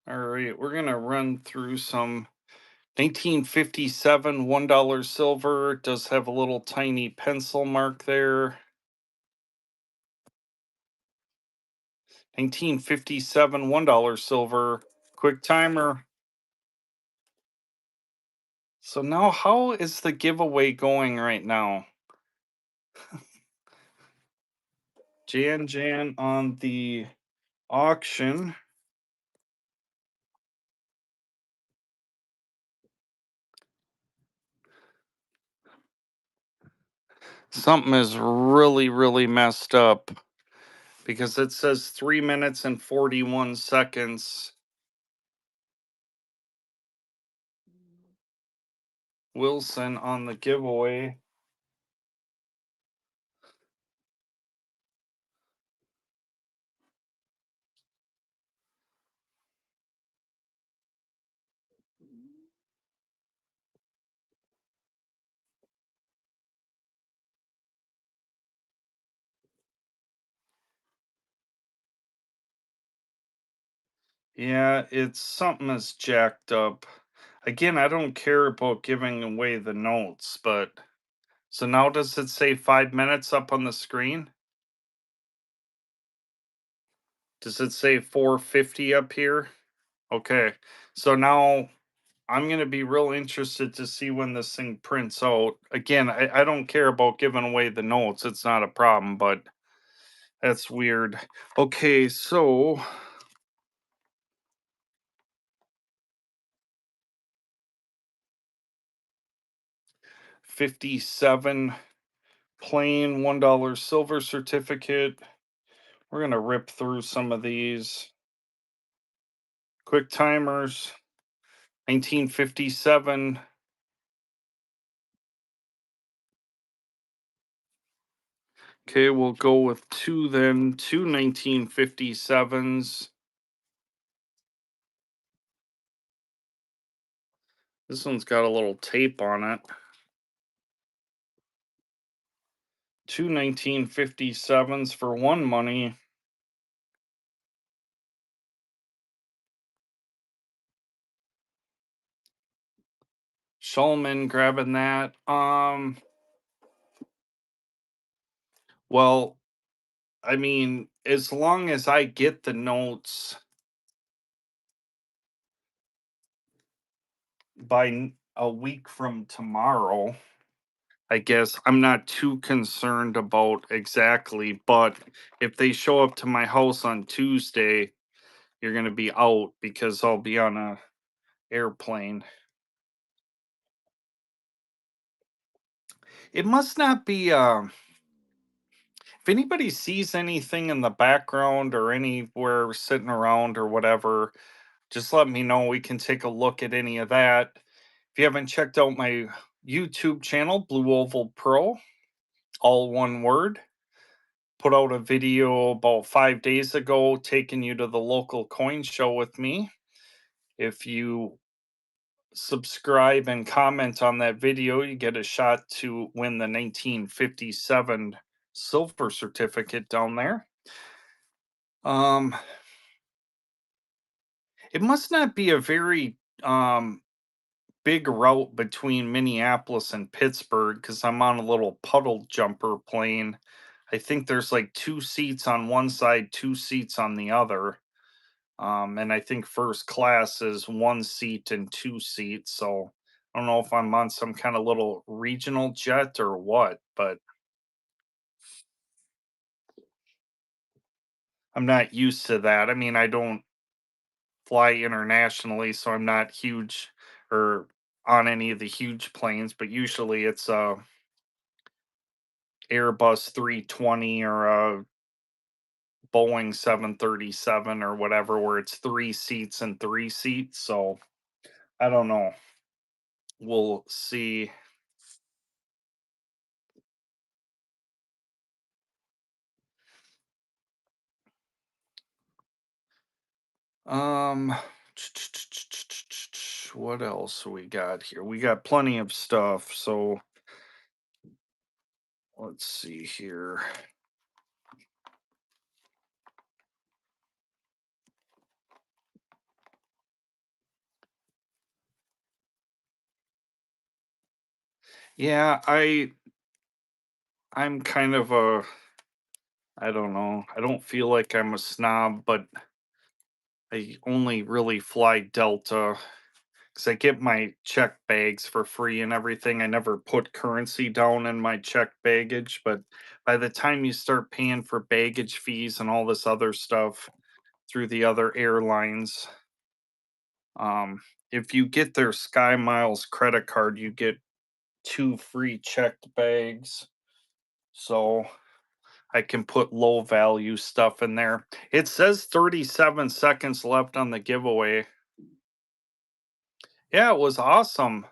All right, we're gonna run through some 1957 $1 silver. It does have a little tiny pencil mark there. 1957 $1 silver. Quick timer. So now how is the giveaway going right now? Jan on the auction. Something is really messed up because it says 3 minutes and 41 seconds. Wilson on the giveaway. Yeah, it's something is jacked up. Again, I don't care about giving away the notes, but so now does it say 5 minutes up on the screen? Does it say 450 up here? Okay. So now I'm going to be real interested to see when this thing prints out. Again, I don't care about giving away the notes. It's not a problem, but that's weird. Okay, so 57 plain $1 silver certificate. We're going to rip through some of these quick timers. 1957. Okay, we'll go with two then. Two 1957s. This one's got a little tape on it. Two 1957s for one money. Shulman grabbing that. Well, I mean, as long as I get the notes by a week from tomorrow, I guess I'm not too concerned about exactly, but if they show up to my house on Tuesday, you're going to be out because I'll be on a airplane. It must not be if anybody sees anything in the background or anywhere sitting around or whatever, just let me know. We can take a look at any of that. If you haven't checked out my YouTube channel, Blue Oval Pro, all one word. Put out a video about 5 days ago taking you to the local coin show with me. If you subscribe and comment on that video, you get a shot to win the 1957 silver certificate down there. Um, it must not be a very big route between Minneapolis and Pittsburgh because I'm on a little puddle jumper plane. I think there's like two seats on one side, two seats on the other. And I think first class is one seat and two seats. So I don't know if I'm on some kind of little regional jet or what, but I'm not used to that. I mean, I don't fly internationally, so I'm not huge or on any of the huge planes, but usually it's a Airbus 320 or a Boeing 737 or whatever, where it's three seats and three seats. So I don't know. We'll see. Um, what else we got here? We got plenty of stuff. So let's see here. Yeah, I'm kind of a I don't know. I don't feel like I'm a snob, but I only really fly Delta because I get my check bags for free and everything. I never put currency down in my check baggage, but by the time you start paying for baggage fees and all this other stuff through the other airlines, um, if you get their Sky Miles credit card, you get two free checked bags. So I can put low value stuff in there. It says 37 seconds left on the giveaway. Yeah, it was awesome.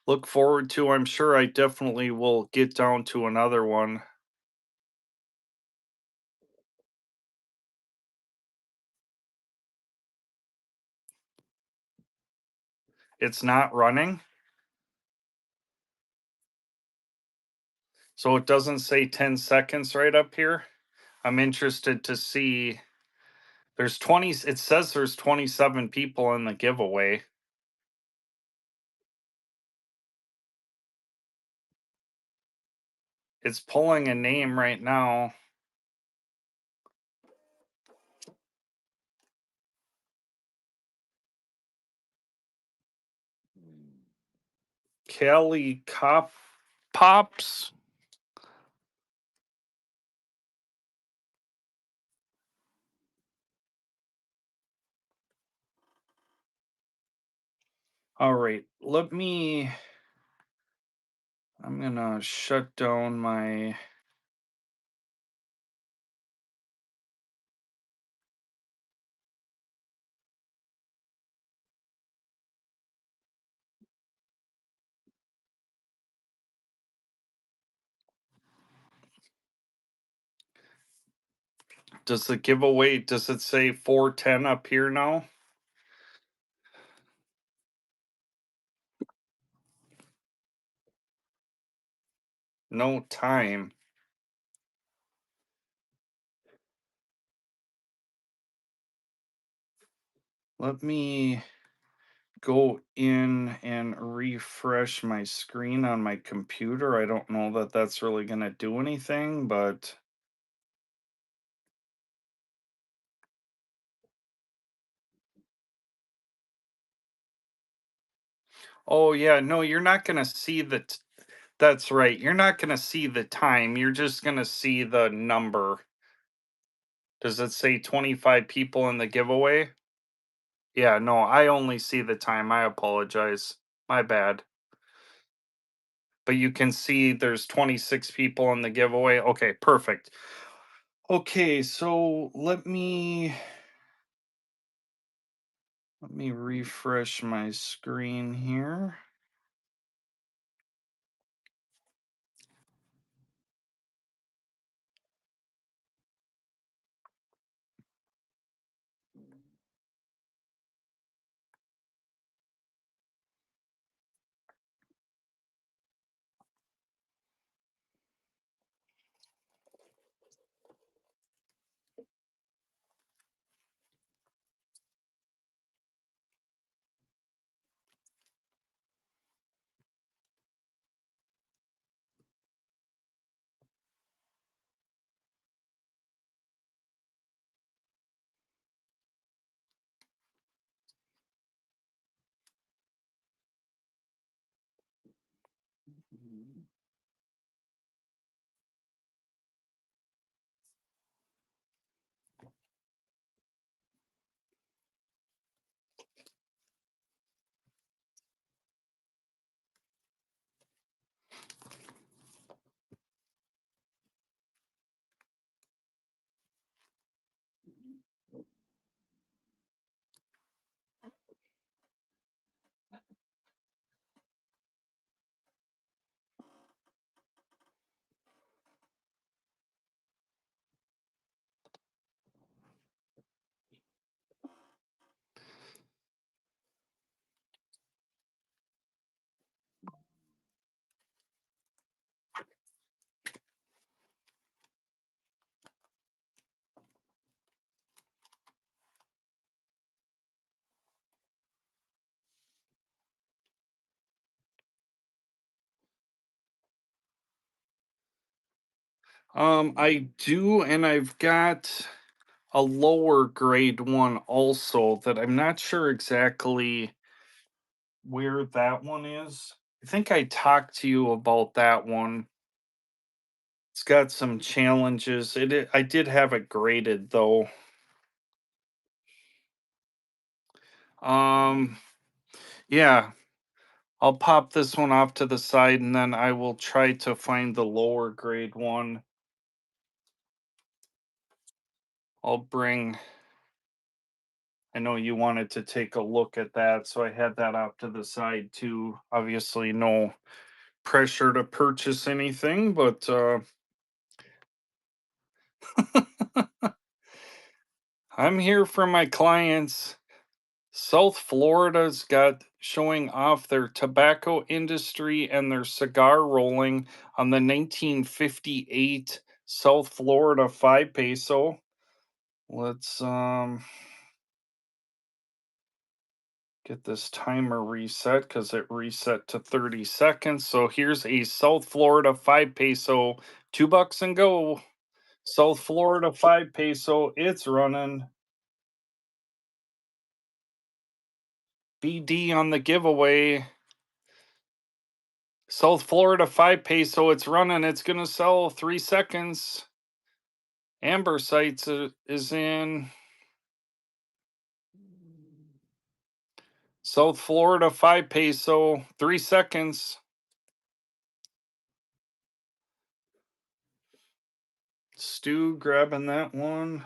Look forward to, I'm sure I definitely will get down to another one. It's not running. So it doesn't say 10 seconds right up here. I'm interested to see. There's 20, it says there's 27 people in the giveaway. It's pulling a name right now. Kelly Cop Pops. All right, I'm gonna shut down my. Does the giveaway, does it say 410 up here now? No time. Let me go in and refresh my screen on my computer. I don't know that that's really going to do anything, but oh yeah, no, you're not going to see that's right. You're not going to see the time. You're just going to see the number. Does it say 25 people in the giveaway? Yeah, no, I only see the time. I apologize. My bad. But you can see there's 26 people in the giveaway. Okay, perfect. Okay, so let me refresh my screen here. I do, and I've got a lower grade one also that I'm not sure exactly where that one is. I think I talked to you about that one. It's got some challenges. I did have it graded though. Um yeah, I'll pop this one off to the side and then I will try to find the lower grade one. I'll bring I know you wanted to take a look at that, so I had that off to the side too. Obviously no pressure to purchase anything, but I'm here for my clients. South Florida's got showing off their tobacco industry and their cigar rolling on the 1958 South Florida 5 peso. Let's get this timer reset cuz it reset to 30 seconds. So here's a South Florida 5 peso, $2 and go. South Florida 5 peso, it's running. BD on the giveaway. South Florida 5 peso, it's running. It's going to sell 3 seconds. Amber Sites is in. South Florida 5 peso, 3 seconds. Stu grabbing that one.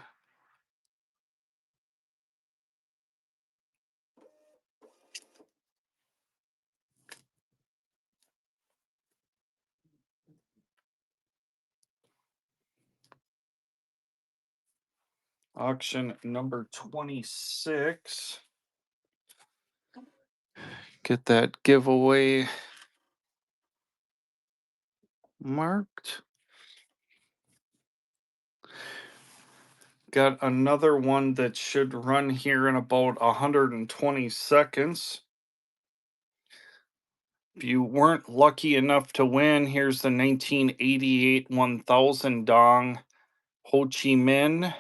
Auction number 26. Get that giveaway marked. Got another one that should run here in about 120 seconds. If you weren't lucky enough to win, here's the 1988 1000 Dong Ho Chi Minh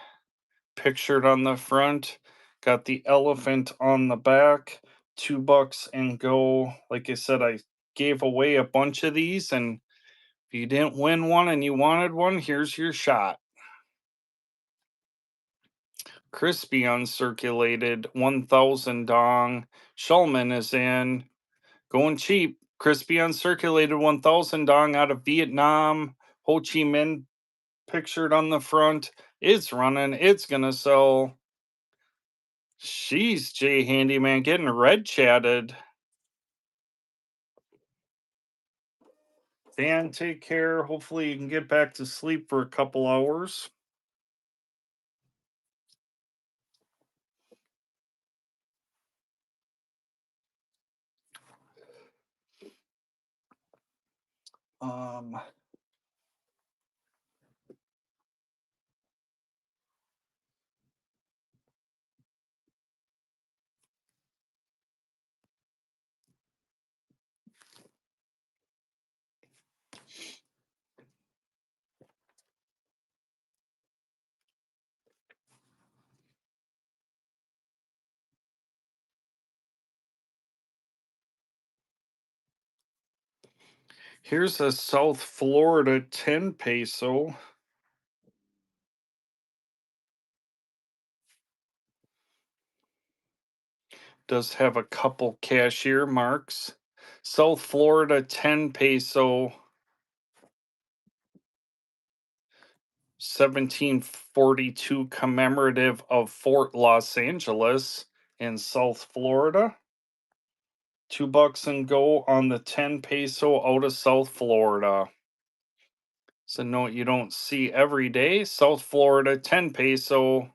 pictured on the front. Got the elephant on the back. $2 and go. Like I said, I gave away a bunch of these, and if you didn't win one and you wanted one, here's your shot. Crispy uncirculated 1000 Dong. Shulman is in. Going cheap. Crispy uncirculated 1000 Dong out of Vietnam. Ho Chi Minh pictured on the front. It's running. It's going to sell. She's Jay Handyman getting red chatted. Dan, take care. Hopefully, you can get back to sleep for a couple hours. Um, Here's a South Florida 10 peso. Does have a couple cashier marks. South Florida 10 peso, 1742 commemorative of Fort Los Angeles in South Florida. $2 and go on the 10 peso out of South Florida. It's a note you don't see every day. South Florida 10 peso.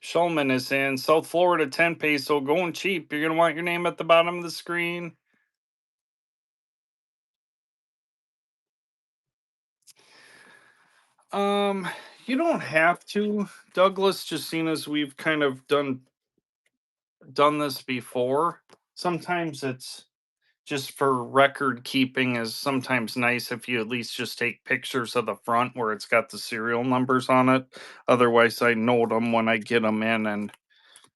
Shulman is in South Florida 10 peso, going cheap. You're going to want your name at the bottom of the screen. Um, you don't have to, Douglas, just seeing as we've kind of done this before. Sometimes it's just for record keeping is sometimes nice if you at least just take pictures of the front where it's got the serial numbers on it. Otherwise, I note them when I get them in and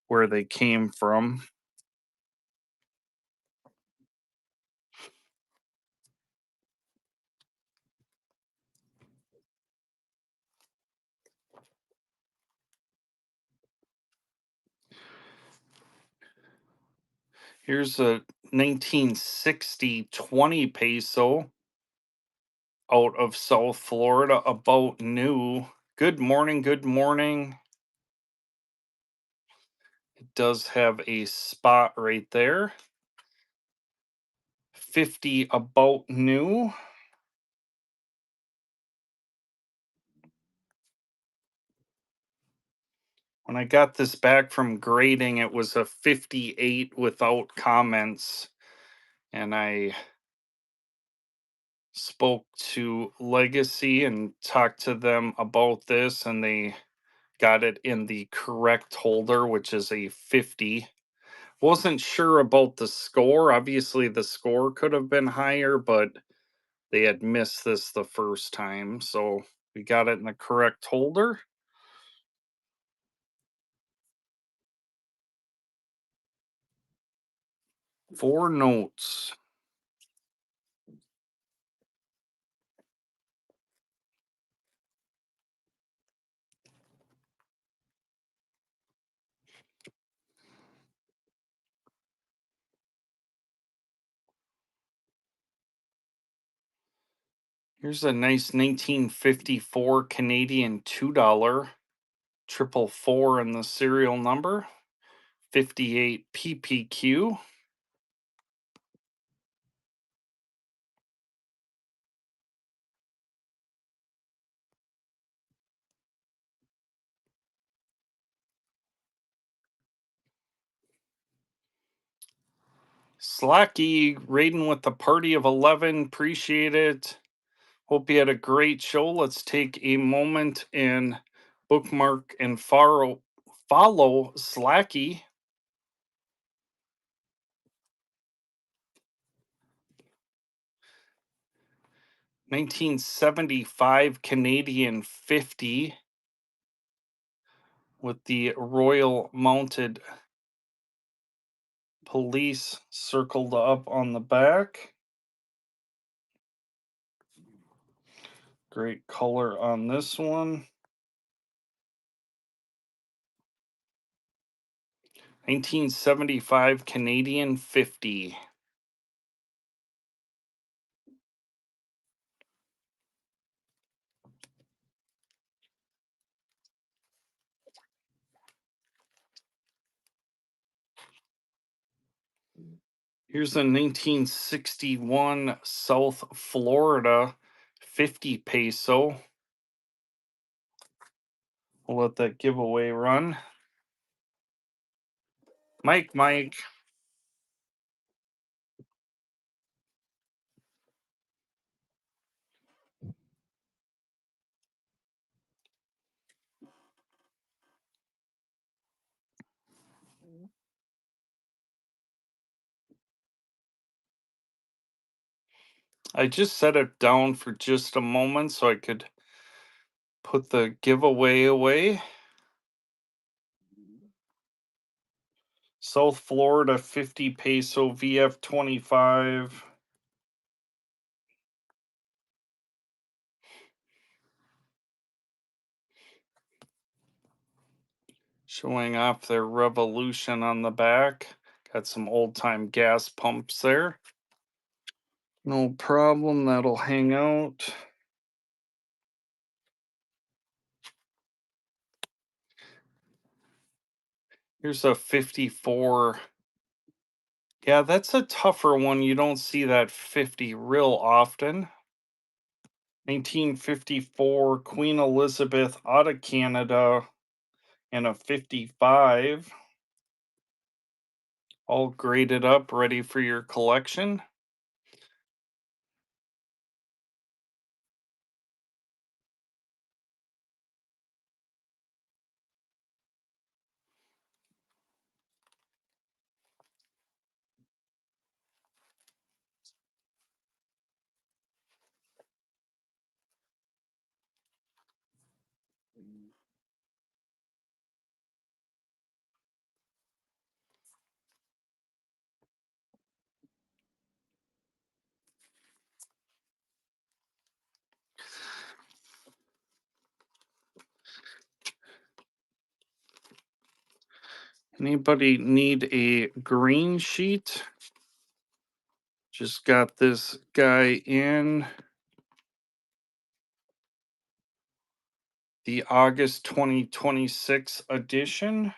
where they came from. Here's a 1960 20 peso out of South Florida, about new. Good morning, good morning. It does have a spot right there. 50 about new. When I got this back from grading, it was a 58 without comments. And I spoke to Legacy and talked to them about this, and they got it in the correct holder, which is a 50. Wasn't sure about the score. Obviously, the score could have been higher, but they had missed this the first time. So we got it in the correct holder. 4 notes. Here's a nice 1954 Canadian $2, triple four in the serial number, 58 PPQ. Slacky raiding with the party of 11. Appreciate it. Hope you had a great show. Let's take a moment and bookmark and follow Slacky. 1975 Canadian 50 with the Royal Mounted Police circled up on the back. Great color on this one. 1975 Canadian 50. Here's a 1961 South Florida 50 peso. We'll let that giveaway run. Mike. I just set it down for just a moment so I could put the giveaway away. South Florida 50 peso VF25. Showing off their Revolution on the back. Got some old time gas pumps there. No problem, that'll hang out. Here's a 54. Yeah, that's a tougher one. You don't see that 50 real often. 1954 Queen Elizabeth out of Canada and a 55. All graded up, ready for your collection. Anybody need a green sheet? Just got this guy in the August 2026 edition.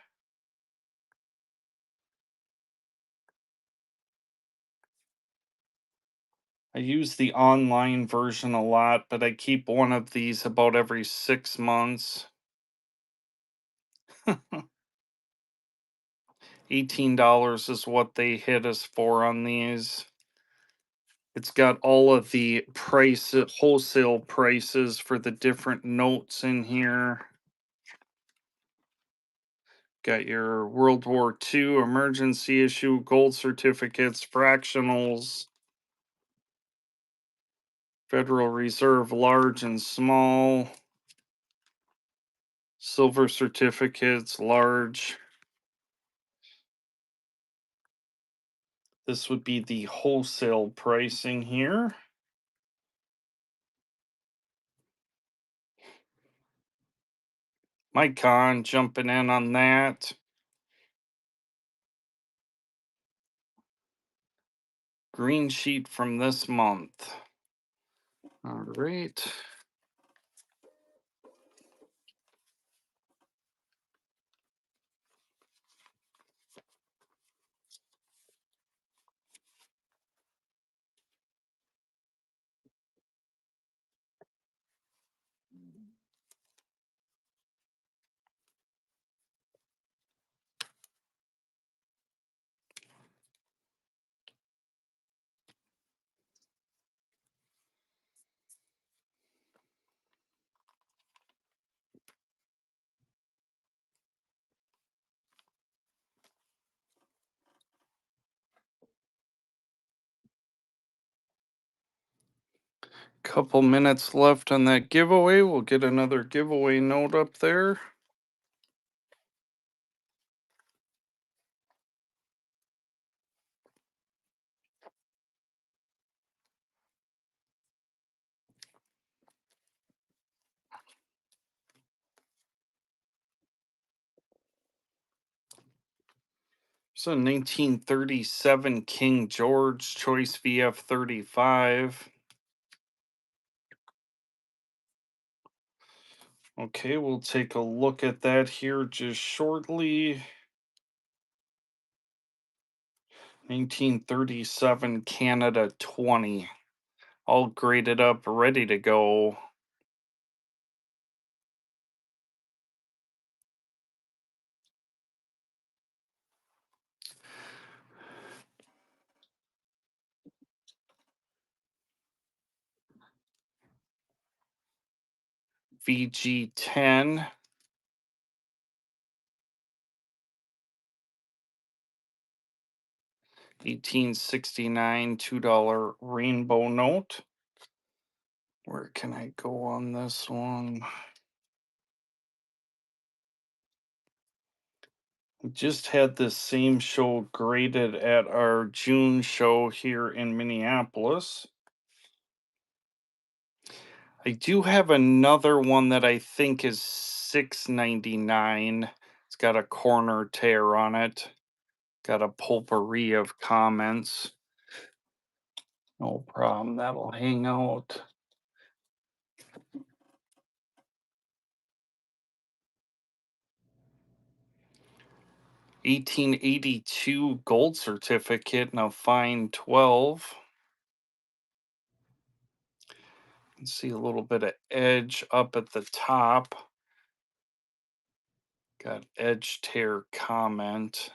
I use the online version a lot, but I keep one of these about every 6 months. $18 is what they hit us for on these. It's got all of the wholesale prices for the different notes in here. Got your World War II emergency issue, gold certificates, fractionals, Federal Reserve large and small, silver certificates large. This would be the wholesale pricing here. Mike Kahn jumping in on that. Green sheet from this month. All right. Couple minutes left on that giveaway. We'll get another giveaway note up there. So 1937 King George Choice VF35. Okay, we'll take a look at that here just shortly. 1937 Canada 20. All graded up, ready to go. VG10. 1869 $2 rainbow note. Where can I go on this one? Just had this same show graded at our June show here in Minneapolis. I do have another one that I think is 6.99. It's got a corner tear on it. Got a potpourri of comments. No problem. That'll hang out. 1882 gold certificate and a fine 12. You can see a little bit of edge up at the top. Got edge tear comment.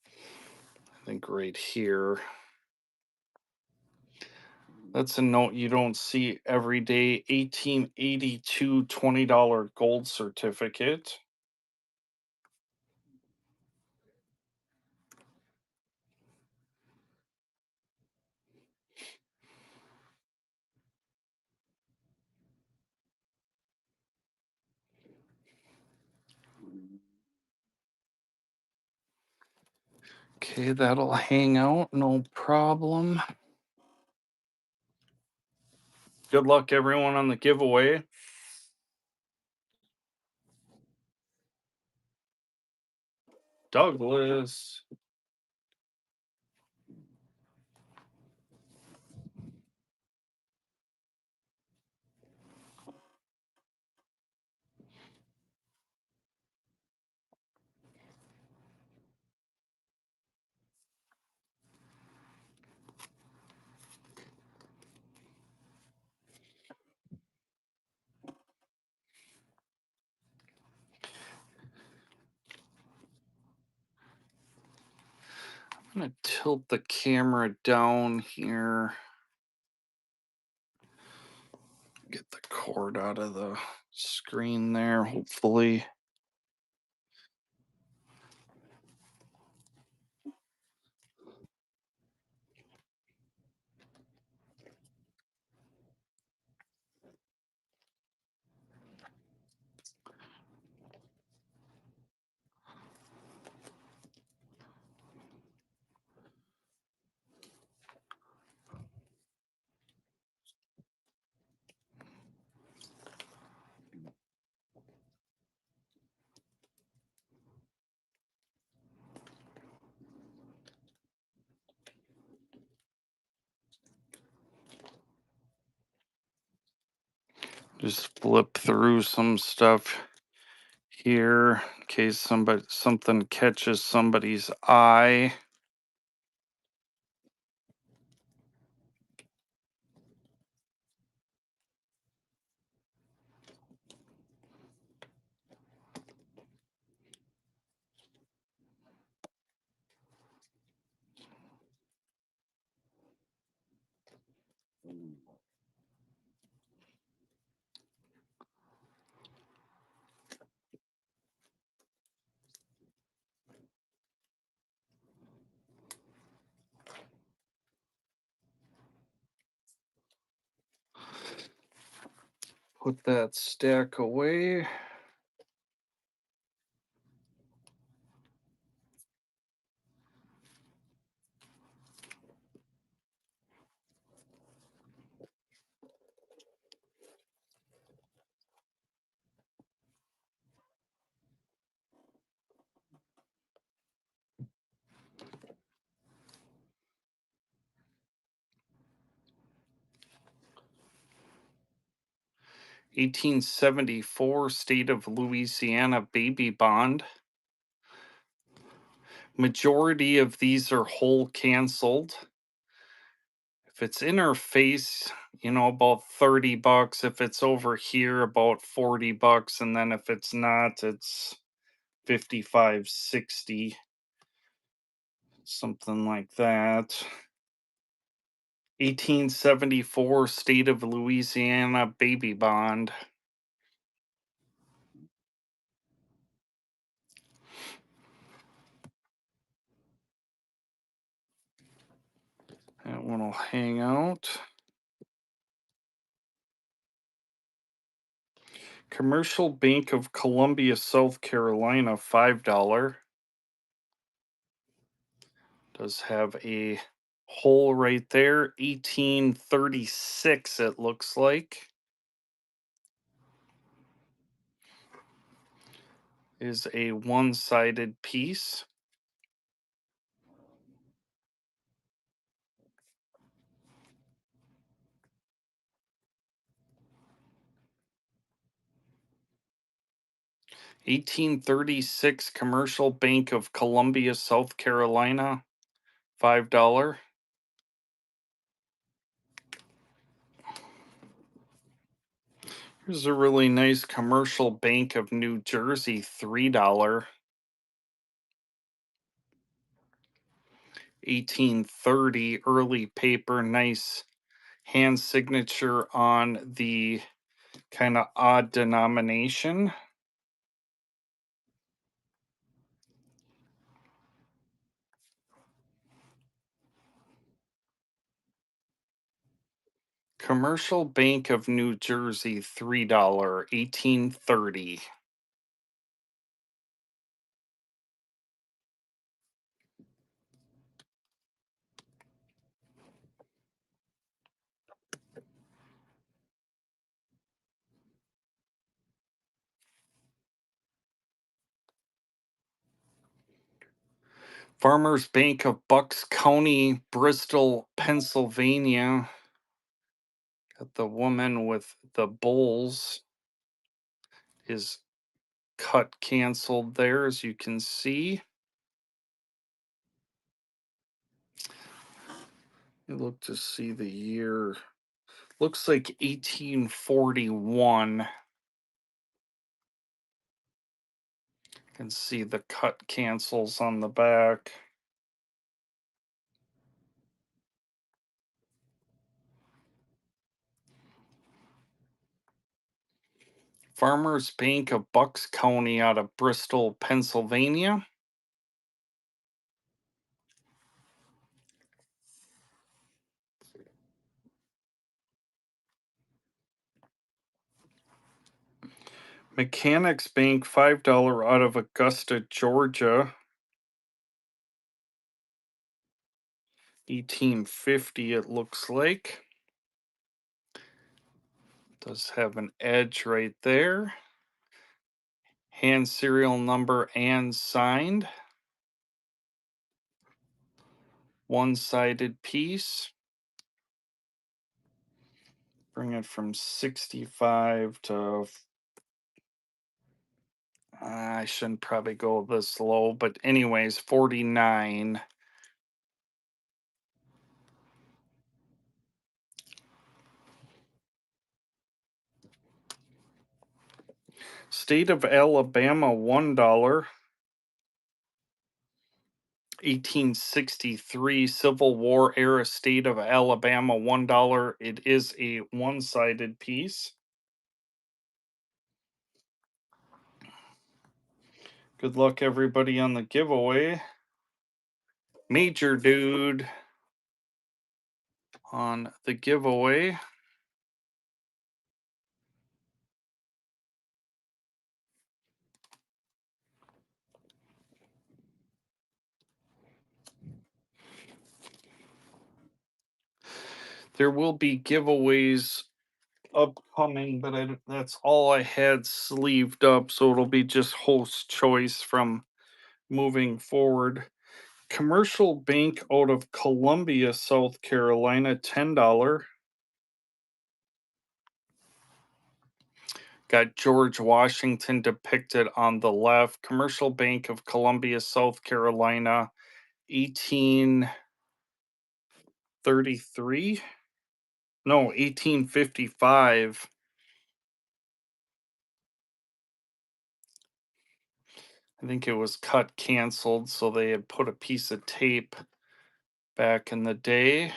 I think right here. That's a note you don't see every day. 1882 $20 gold certificate. Okay, that'll hang out, no problem. Good luck, everyone, on the giveaway. Douglas. I'm going to tilt the camera down here. Get the cord out of the screen there, hopefully. Just flip through some stuff here in case something catches somebody's eye. Put that stack away. $1874 state of Louisiana baby bond. Majority of these are whole canceled. If it's in her face, about 30 bucks. If it's over here, about 40 bucks. And then if it's not, it's 55, 60, something like that. 1874 state of Louisiana baby bond. That one will hang out. Commercial Bank of Columbia, South Carolina, $5. Does have a hole right there. 1836, it looks like. Is a one-sided piece. $1836 Commercial Bank of Columbia, South Carolina, $5. Here's a really nice Commercial Bank of New Jersey, $3. 1830 early paper, nice hand signature on the kind of odd denomination. Commercial Bank of New Jersey, $3, 1830. Farmers Bank of Bucks County, Bristol, Pennsylvania. Got the woman with the bulls is cut canceled there, as you can see. You look to see the year. Looks like 1841. You can see the cut cancels on the back. Farmers Bank of Bucks County out of Bristol, Pennsylvania. Mechanics Bank, $5 out of Augusta, Georgia. 1850, it looks like. Does have an edge right there. Hand serial number and signed. One-sided piece. Bring it from 65 to, I shouldn't probably go this low, but anyways, 49. State of Alabama, $1. 1863 Civil War era state of Alabama, $1. It is a one-sided piece. Good luck, everybody, on the giveaway. Major Dude on the giveaway. There will be giveaways upcoming, but that's all I had sleeved up, so it'll be just host choice from moving forward. Commercial Bank out of Columbia, South Carolina, $10. Got George Washington depicted on the left. Commercial Bank of Columbia, South Carolina, 1833. No, 1855. I think it was cut canceled, so they had put a piece of tape back in the day.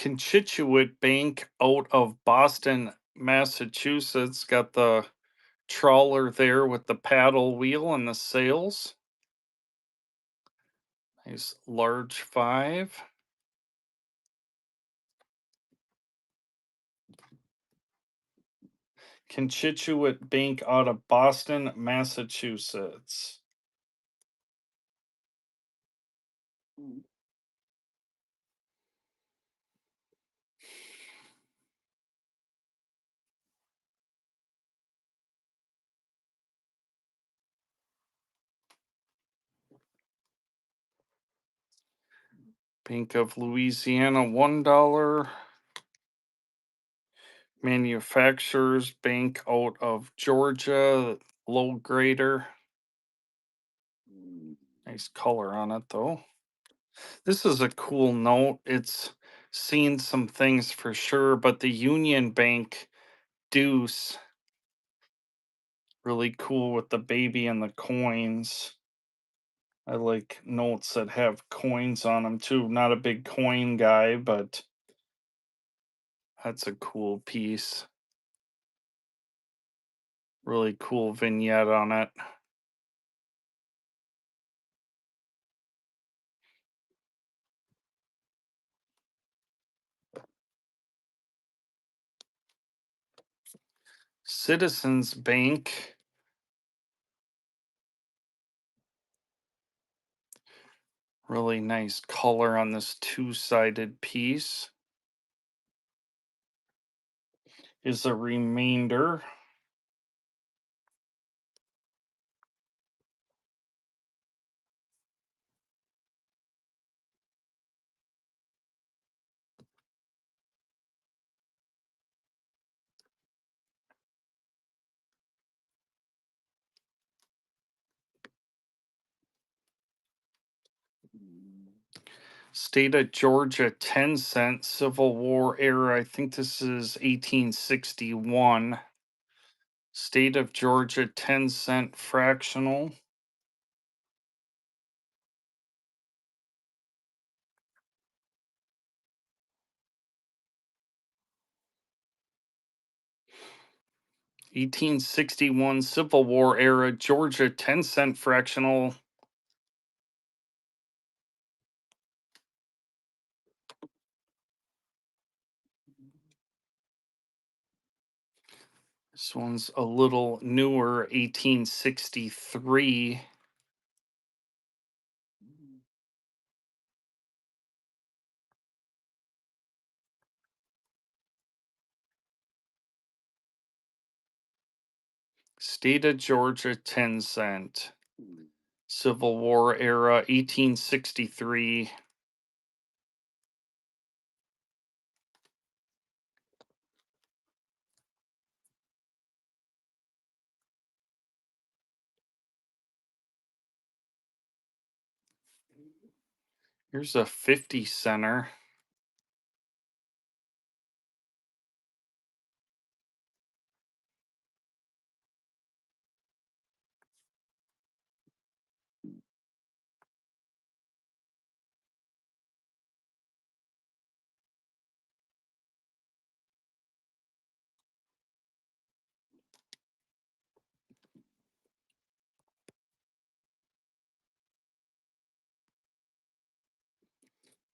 Constituent Bank out of Boston, Massachusetts. Got the trawler there with the paddle wheel and the sails. Nice large 5. Constituent Bank out of Boston, Massachusetts. Bank of Louisiana, $1. Manufacturers Bank out of Georgia, low grader. Nice color on it though. This is a cool note. It's seen some things for sure, but the Union Bank Deuce, really cool with the baby and the coins. I like notes that have coins on them too. Not a big coin guy, but that's a cool piece. Really cool vignette on it. Citizens Bank. Really nice color on this two-sided piece. Is a remainder. State of Georgia 10-cent Civil War era. I think this is 1861. State of Georgia 10-cent fractional. (1861) Civil War era Georgia 10-cent fractional. This one's a little newer, 1863. State of Georgia 10-cent. Civil War era 1863. Here's a 50 center.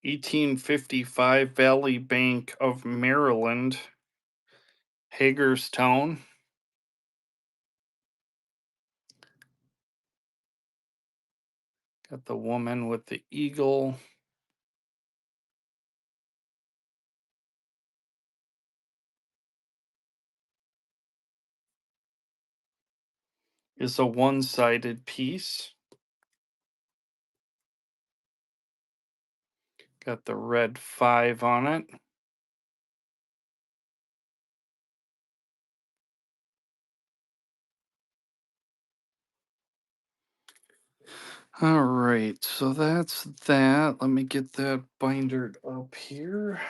(1855) Valley Bank of Maryland, Hagerstown. Got the woman with the eagle. Is a one-sided piece. Got the red 5 on it. All right, so that's that. Let me get that bindered up here.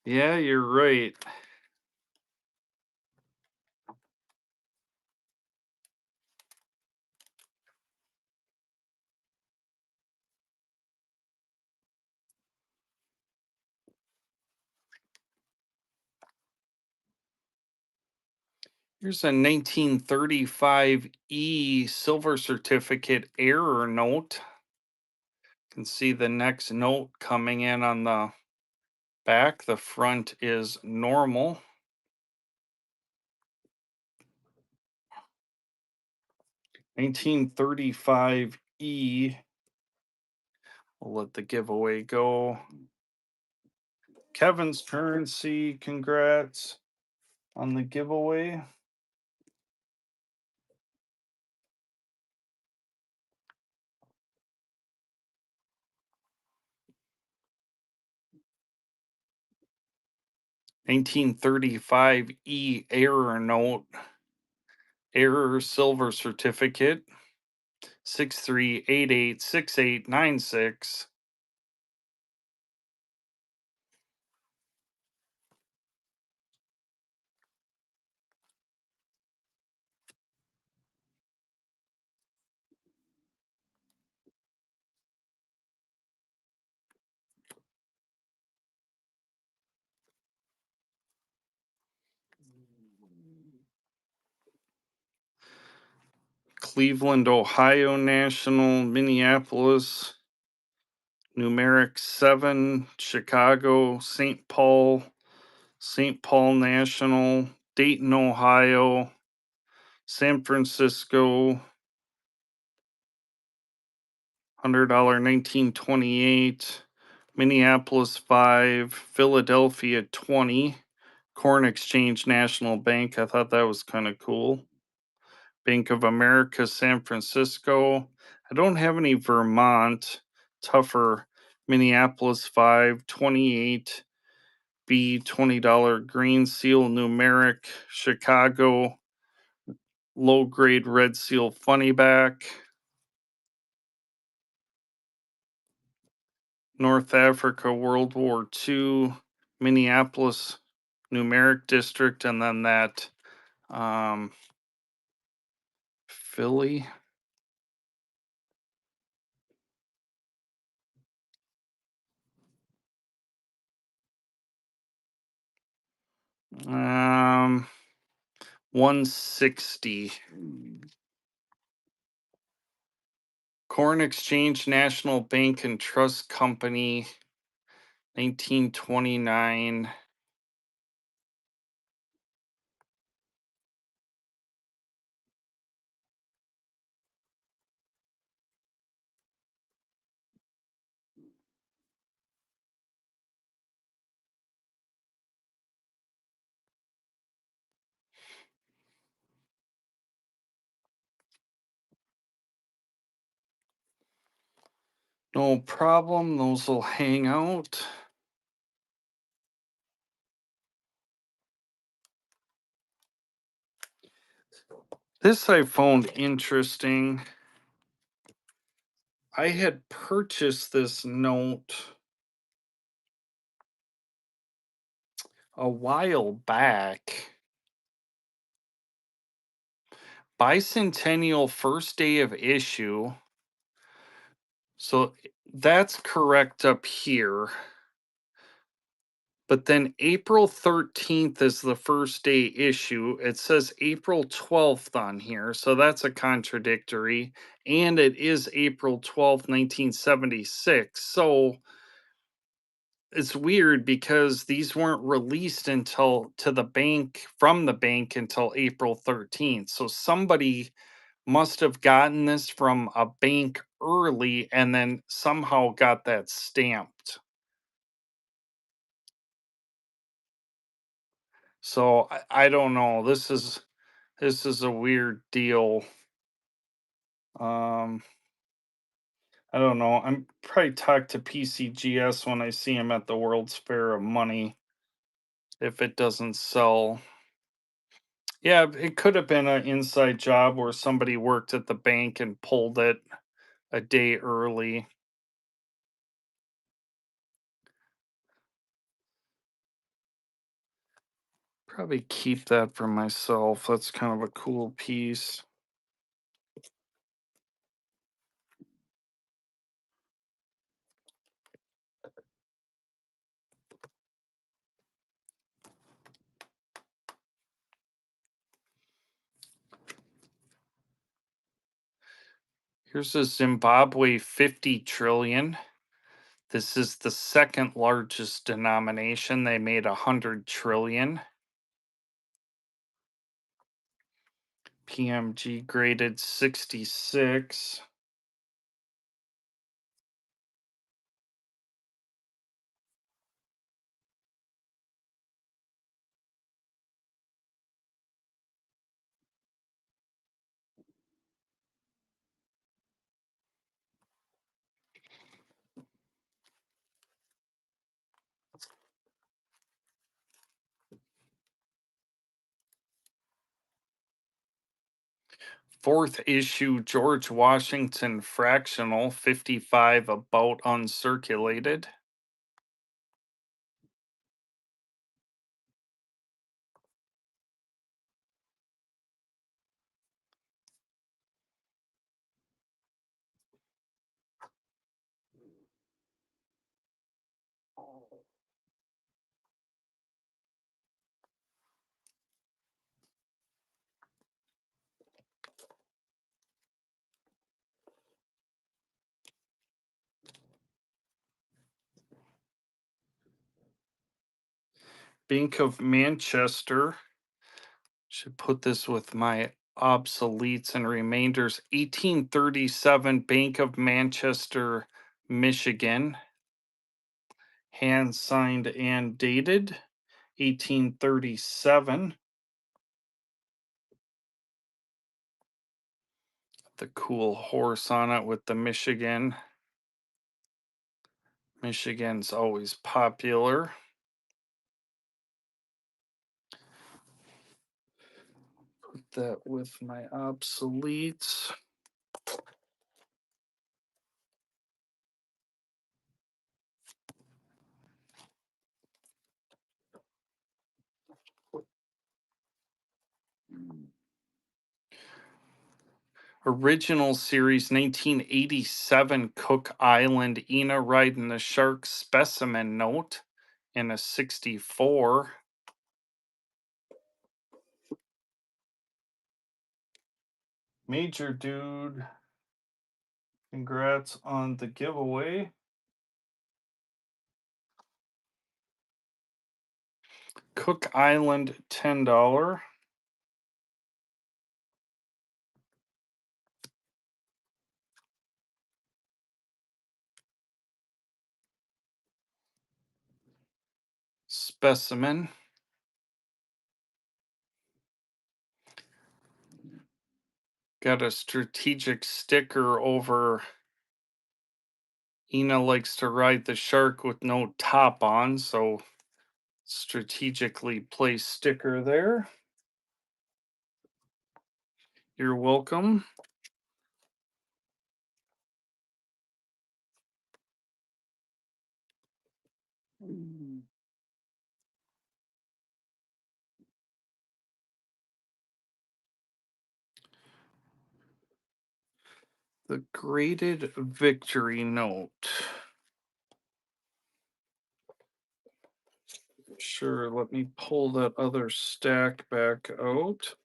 Yeah, you're right. Here's a 1935 silver certificate error note. You can see the next note coming in on the back. The front is normal. 1935 We'll let the giveaway go. Kevin's currency, congrats on the giveaway. 1935 error note, error silver certificate, 63886896. Cleveland, Ohio National, Minneapolis, numeric 7, Chicago, St. Paul National, Dayton, Ohio, San Francisco, $100 1928, Minneapolis 5, Philadelphia 20, Corn Exchange National Bank. I thought that was kind of cool. Bank of America, San Francisco. I don't have any Vermont. Tougher, Minneapolis 5, 28, B $20 Green Seal Numeric, Chicago, low grade Red Seal Funnyback, North Africa World War II, Minneapolis Numeric District, and then that Philly. Um, 160. Corn Exchange National Bank and Trust Company, 1929. No problem. Those will hang out. This I found interesting. I had purchased this note a while back. Bicentennial first day of issue. So that's correct up here. But then April 13th is the first day issue. It says April 12th on here. So that's a contradictory. And it is April 12th, 1976. So it's weird because these weren't released until to the bank from the bank until April 13th. So somebody must have gotten this from a bank early and then somehow got that stamped. So I don't know. This is a weird deal. Um, I don't know. I'm probably talk to PCGS when I see him at the World's Fair of Money if it doesn't sell. Yeah, it could have been an inside job where somebody worked at the bank and pulled it a day early. Probably keep that for myself. That's kind of a cool piece. Here's a Zimbabwe 50 trillion. This is the second largest denomination. They made 100 trillion. PMG graded 66. Fourth issue George Washington fractional 55 about uncirculated. Bank of Manchester. Should put this with my obsoletes and remainders. 1837 Bank of Manchester, Michigan. Hand signed and dated. 1837. The cool horse on it with the Michigan. Michigan's always popular. Put that with my obsoletes. Original series 1987 Cook Island Ina riding the shark specimen note in a 64. Major dude, congrats on the giveaway. Cook Island $10. Specimen. Got a strategic sticker over. Ina likes to ride the shark with no top on, so strategically placed sticker there. You're welcome. The graded victory note. Sure, let me pull that other stack back out.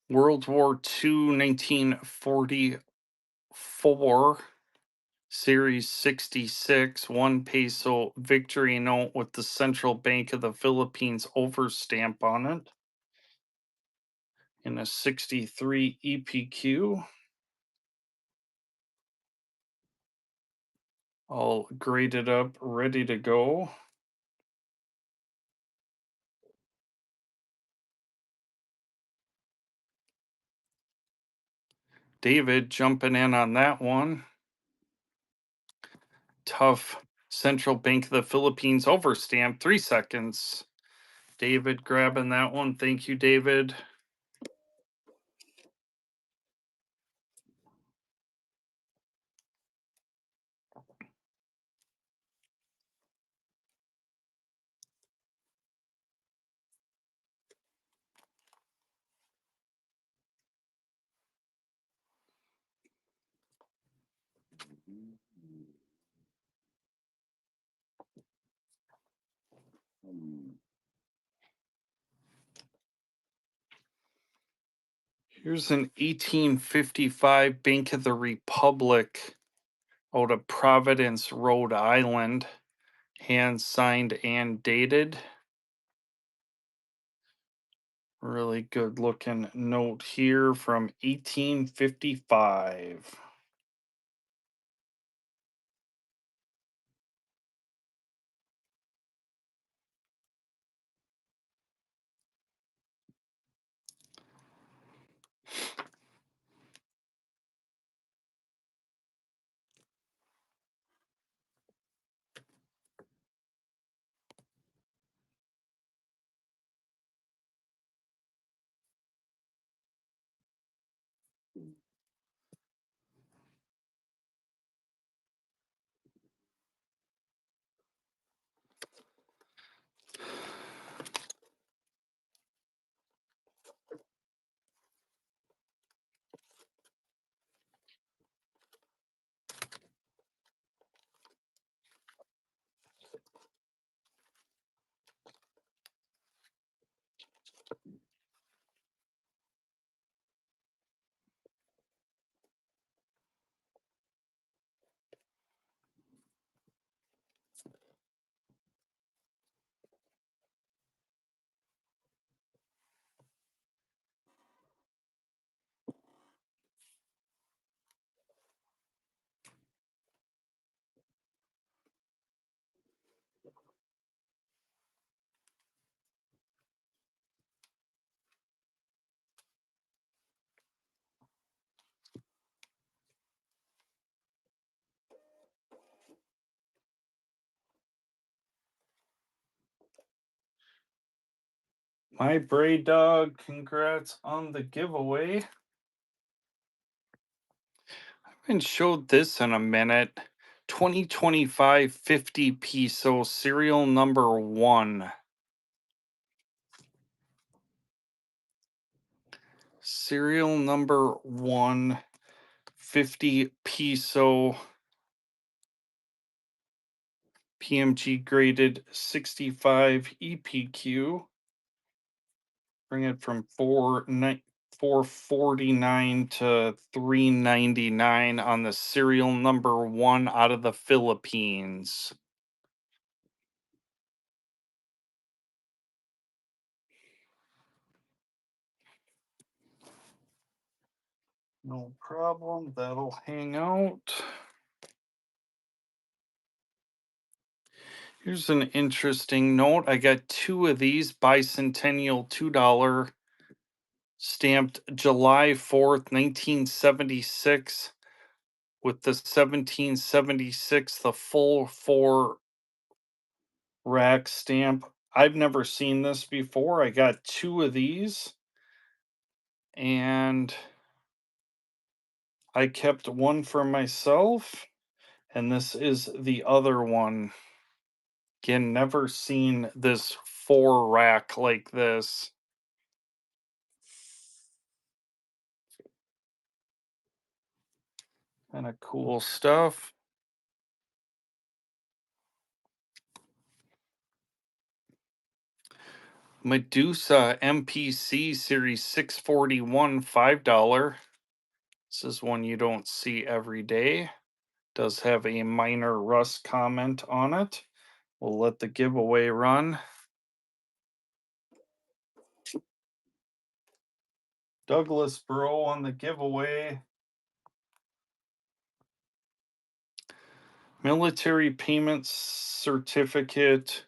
World War II, 1944, Series 66, 1 peso victory note with the Central Bank of the Philippines overstamp on it. In a 63 EPQ. All graded up, ready to go. David jumping in on that one. Tough Central Bank of the Philippines overstamp, 3 seconds. David grabbing that one. Thank you, David. Here's an 1855 Bank of the Republic out of Providence, Rhode Island, hand signed and dated. Really good looking note here from 1855. My Bray Dog, congrats on the giveaway. I haven't showed this in a minute. 2025 50 peso serial number 1. Serial number 1, 50 peso PMG graded 65 EPQ. Bring it from 449 to 399 on the serial number 1 out of the Philippines. No problem. That'll hang out. Here's an interesting note. I got 2 of these bicentennial $2 stamped July 4th, 1976, with the 1776, the full 4 rack stamp. I've never seen this before. I got 2 of these, and I kept one for myself, and this is the other one. Again, never seen this 4 rack like this. Kind of cool stuff. Medusa MPC Series 641 $5. This is one you don't see every day. Does have a minor rust comment on it. We'll let the giveaway run. Douglas Bro on the giveaway. Military Payment Certificate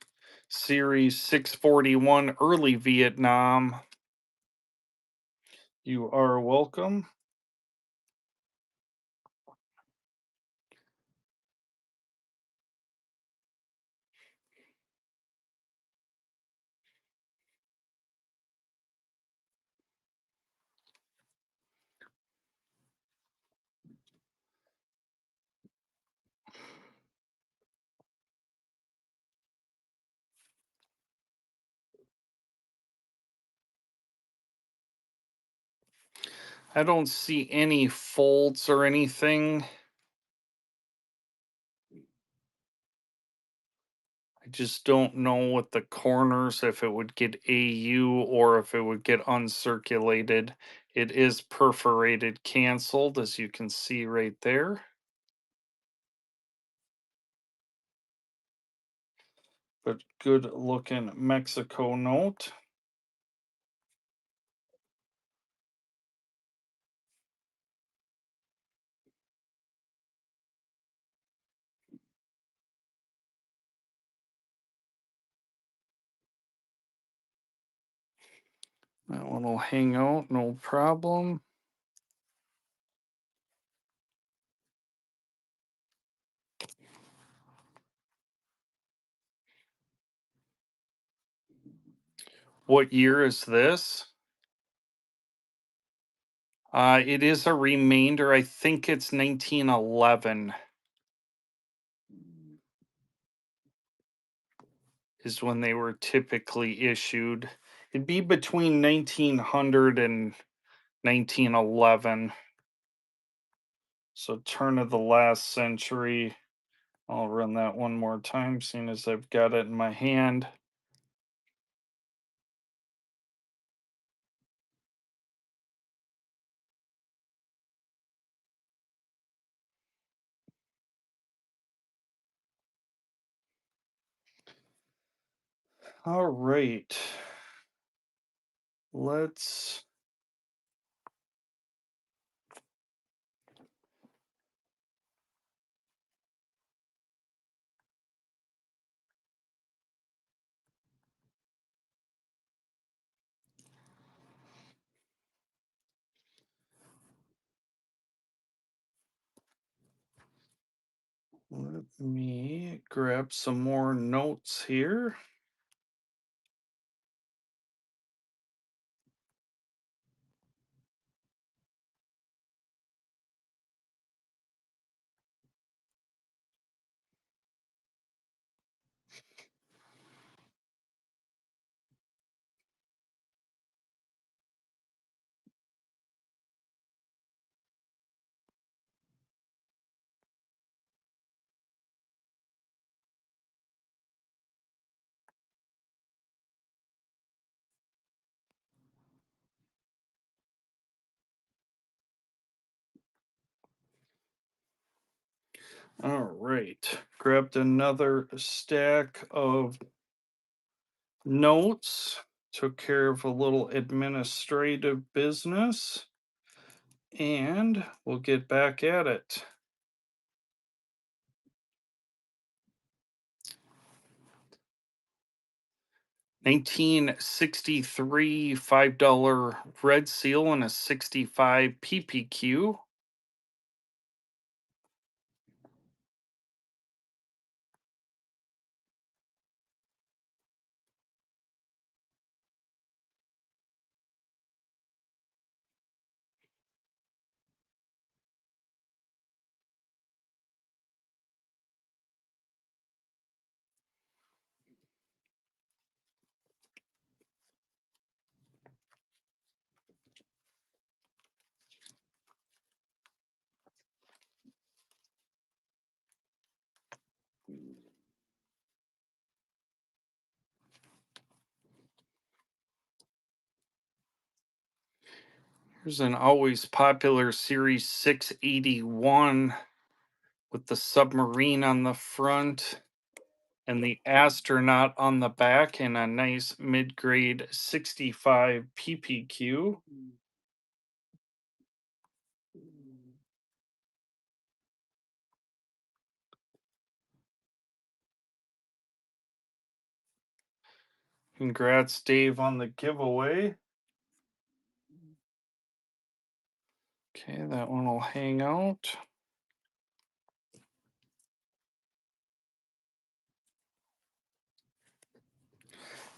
Series 641 Early Vietnam. You are welcome. I don't see any folds or anything. I just don't know with the corners if it would get AU or if it would get uncirculated. It is perforated canceled, as you can see right there. But good looking Mexico note. That one will hang out, no problem. What year is this? It is a remainder. I think it's 1911 is when they were typically issued. It'd be between 1900 and 1911. So turn of the last century. I'll run that one more time, seeing as I've got it in my hand. All right. Let's let me grab some more notes here. All right. Grabbed another stack of notes, took care of a little administrative business, and we'll get back at it. 1963 $5 red seal and a 65 PPQ. Here's an always popular Series 681 with the submarine on the front and the astronaut on the back and a nice mid-grade 65 PPQ. Congrats, Dave, on the giveaway. Okay, that one will hang out.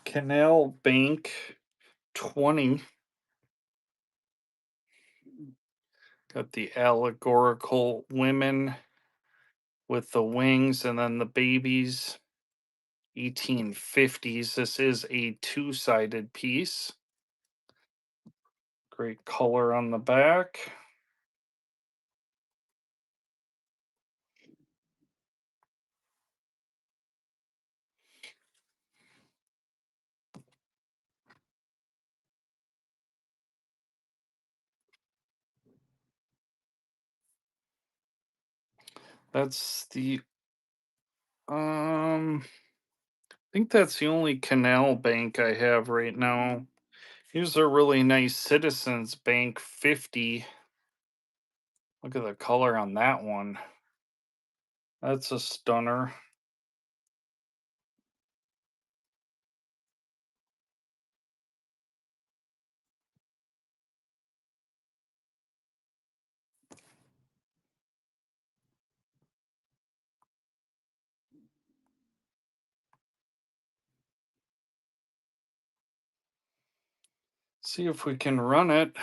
Canal Bank 20. Got the allegorical women with the wings and then the babies. 1850s. This is a two-sided piece. Great color on the back. That's the I think that's the only Canal Bank I have right now. Here's a really nice Citizens Bank 50. Look at the color on that one. That's a stunner. See if we can run it.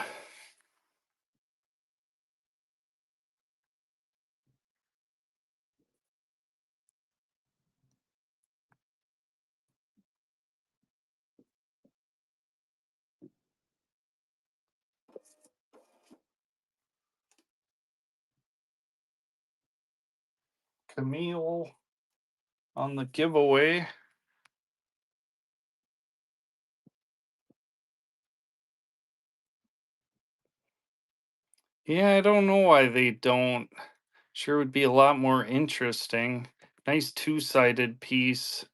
Camille on the giveaway. Yeah, I don't know why they don't. Sure would be a lot more interesting. Nice two-sided piece.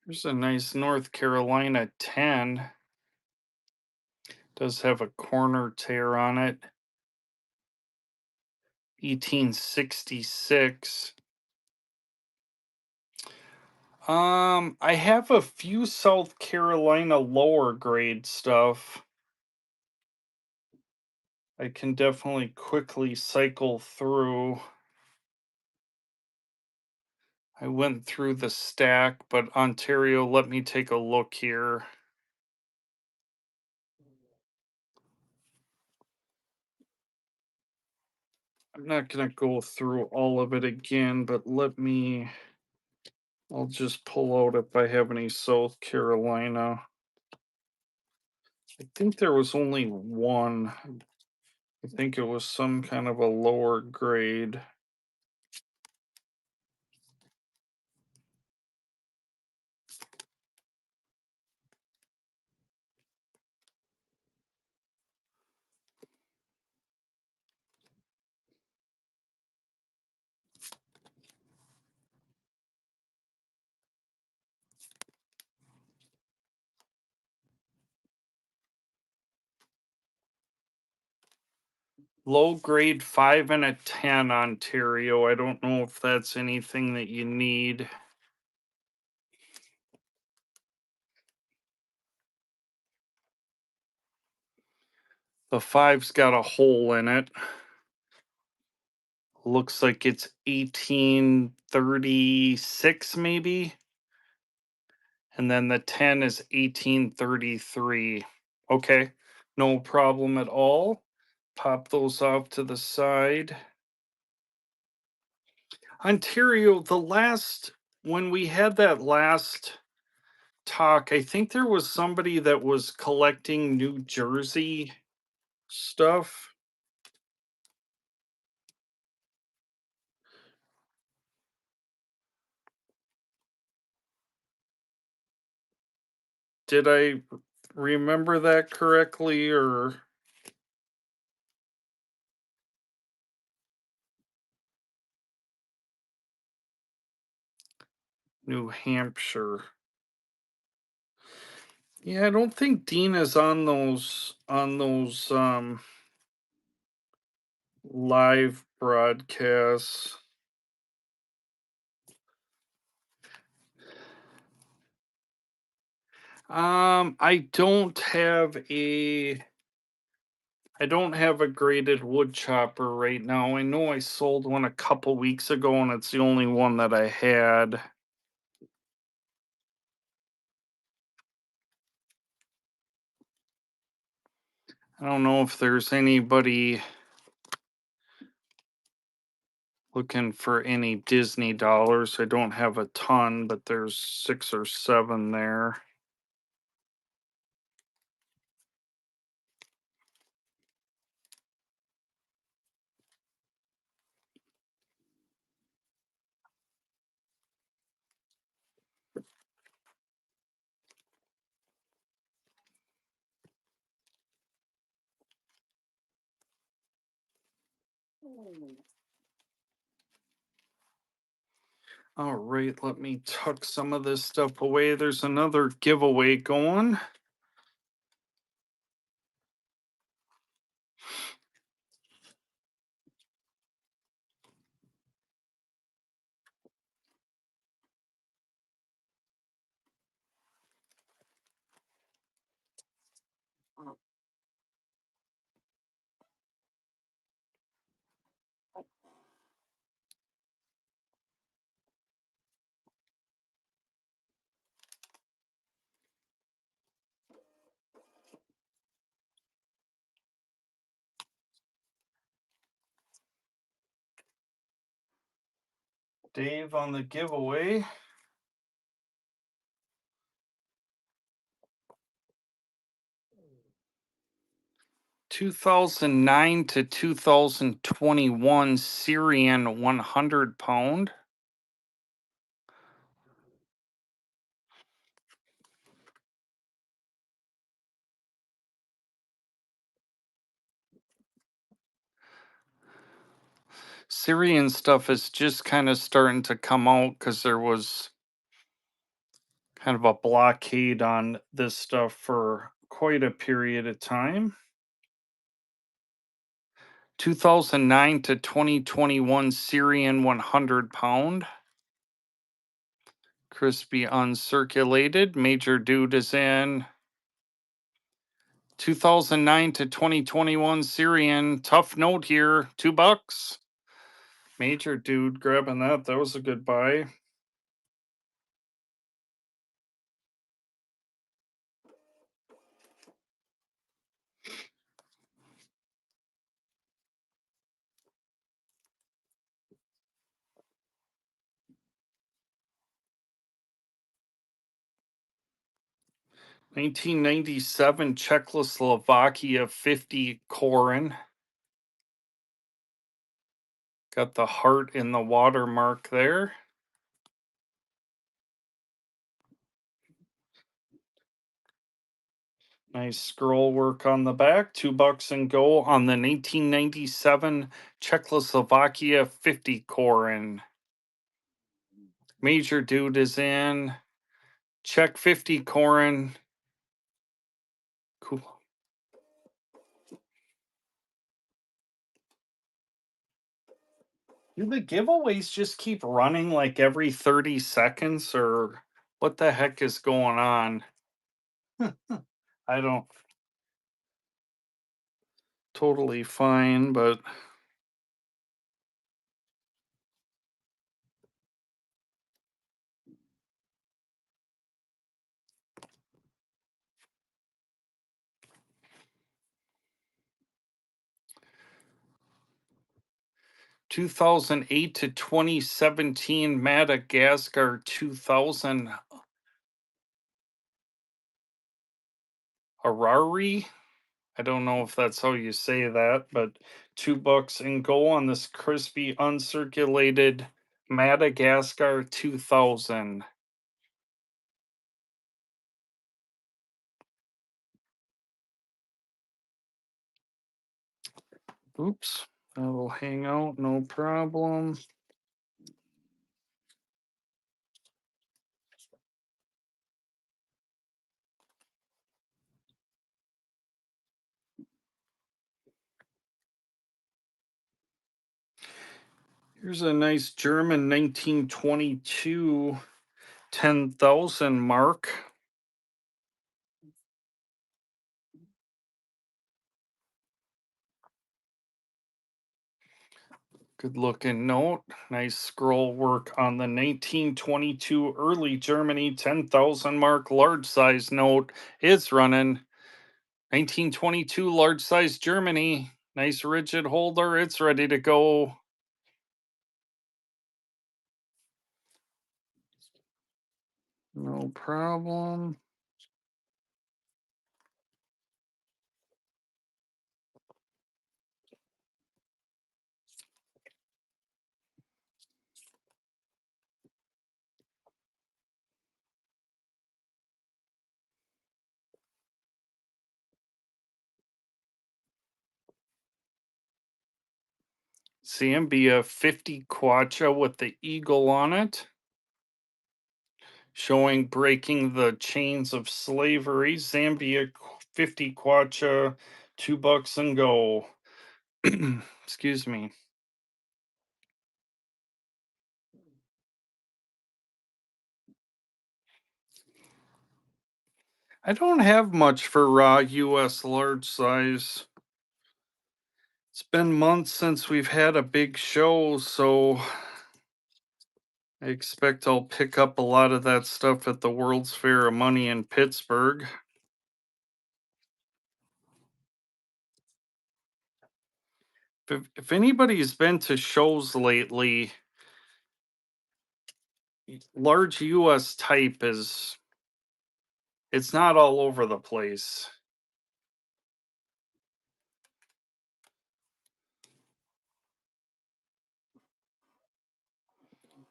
Here's a nice North Carolina 10. Does have a corner tear on it. 1866. I have a few South Carolina lower grade stuff. I can definitely quickly cycle through. I went through the stack, but Ontario, let me take a look here. I'm not going to go through all of it again, but I'll just pull out if I have any South Carolina. I think there was only one. I think it was some kind of a lower grade. Low grade 5 and a 10 Ontario. I don't know if that's anything that you need. The 5's got a hole in it. Looks like it's 1836 maybe. And then the 10 is 1833. Okay, no problem at all. Pop those off to the side. Ontario, when we had that last talk, I think there was somebody that was collecting New Jersey stuff. Did I remember that correctly, or New Hampshire? Yeah, I don't think Dean is on those live broadcasts. I don't have a graded wood chopper right now. I know I sold one a couple weeks ago and it's the only one that I had. I don't know if there's anybody looking for any Disney dollars. I don't have a ton, but there's 6 or 7 there. All right, let me tuck some of this stuff away. There's another giveaway going. Dave on the giveaway. 2009 to 2021 Syrian 100 pound. Syrian stuff is just kind of starting to come out because there was kind of a blockade on this stuff for quite a period of time. 2009 to 2021 Syrian 100 pound. Crispy uncirculated. Major dude is in. 2009 to 2021 Syrian. Tough note here. $2. Major dude grabbing that. That was a good buy. $1997 Czechoslovakia 50 Korin. Got the heart in the watermark there. Nice scroll work on the back. $2 and go on the 1997 Czechoslovakia 50 Korin. Major dude is in. Czech 50 Korin. Cool. Do the giveaways just keep running like every 30 seconds or what the heck is going on? I don't totally fine, but 2008 to 2017 Madagascar 2000 Harari. I don't know if that's how you say that, but $2 and go on this crispy uncirculated Madagascar 2000. Oops, that'll hang out, no problem. Here's a nice German 1922 10,000 mark. Good looking note. Nice scroll work on the 1922 early Germany 10,000 mark large size note. It's running. 1922 large size Germany. Nice rigid holder. It's ready to go. No problem. Zambia 50 kwacha with the eagle on it, showing breaking the chains of slavery. Zambia 50 kwacha, $2 and go. Excuse me. I don't have much for raw US large size. It's been months since we've had a big show, so I expect I'll pick up a lot of that stuff at the World's Fair of Money in Pittsburgh. If anybody's been to shows lately, large US type is it's not all over the place.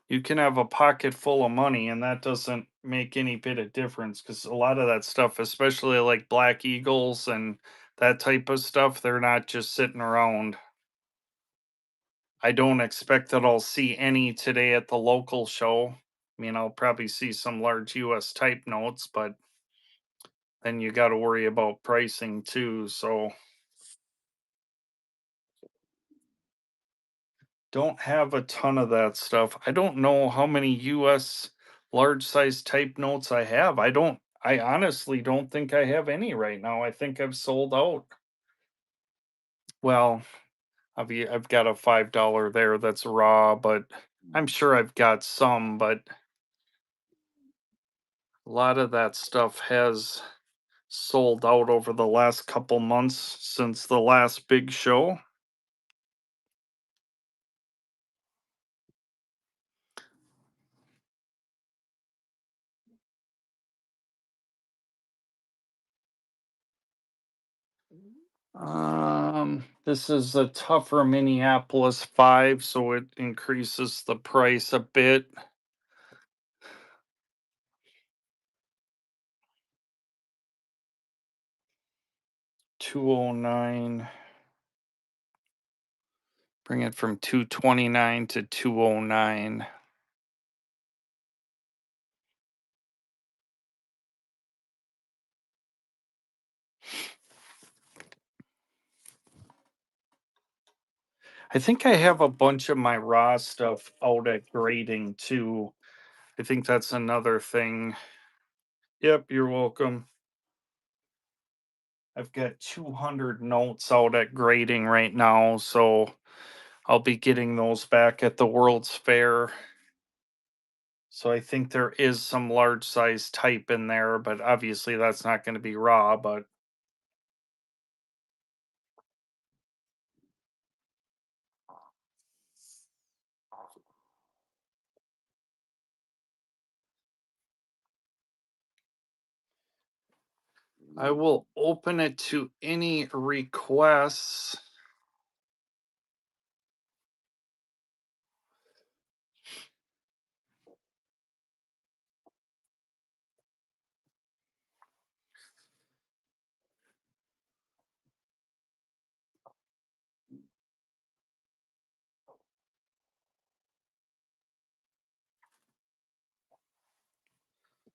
You can have a pocket full of money and that doesn't make any bit of difference because a lot of that stuff, especially like Black Eagles and that type of stuff, they're not just sitting around. I don't expect that I'll see any today at the local show. I mean, I'll probably see some large US type notes, but then you got to worry about pricing too. So don't have a ton of that stuff. I don't know how many US large size type notes I have. I honestly don't think I have any right now. I think I've sold out. Well, I've got a $5 there that's raw, but I'm sure I've got some, but a lot of that stuff has sold out over the last couple months since the last big show. This is a tougher Minneapolis 5, so it increases the price a bit. 209. Bring it from 229 to 209. I think I have a bunch of my raw stuff out at grading too. I think that's another thing. Yep, you're welcome. I've got 200 notes out at grading right now, so I'll be getting those back at the World's Fair. So I think there is some large size type in there, but obviously that's not going to be raw, but I will open it to any requests.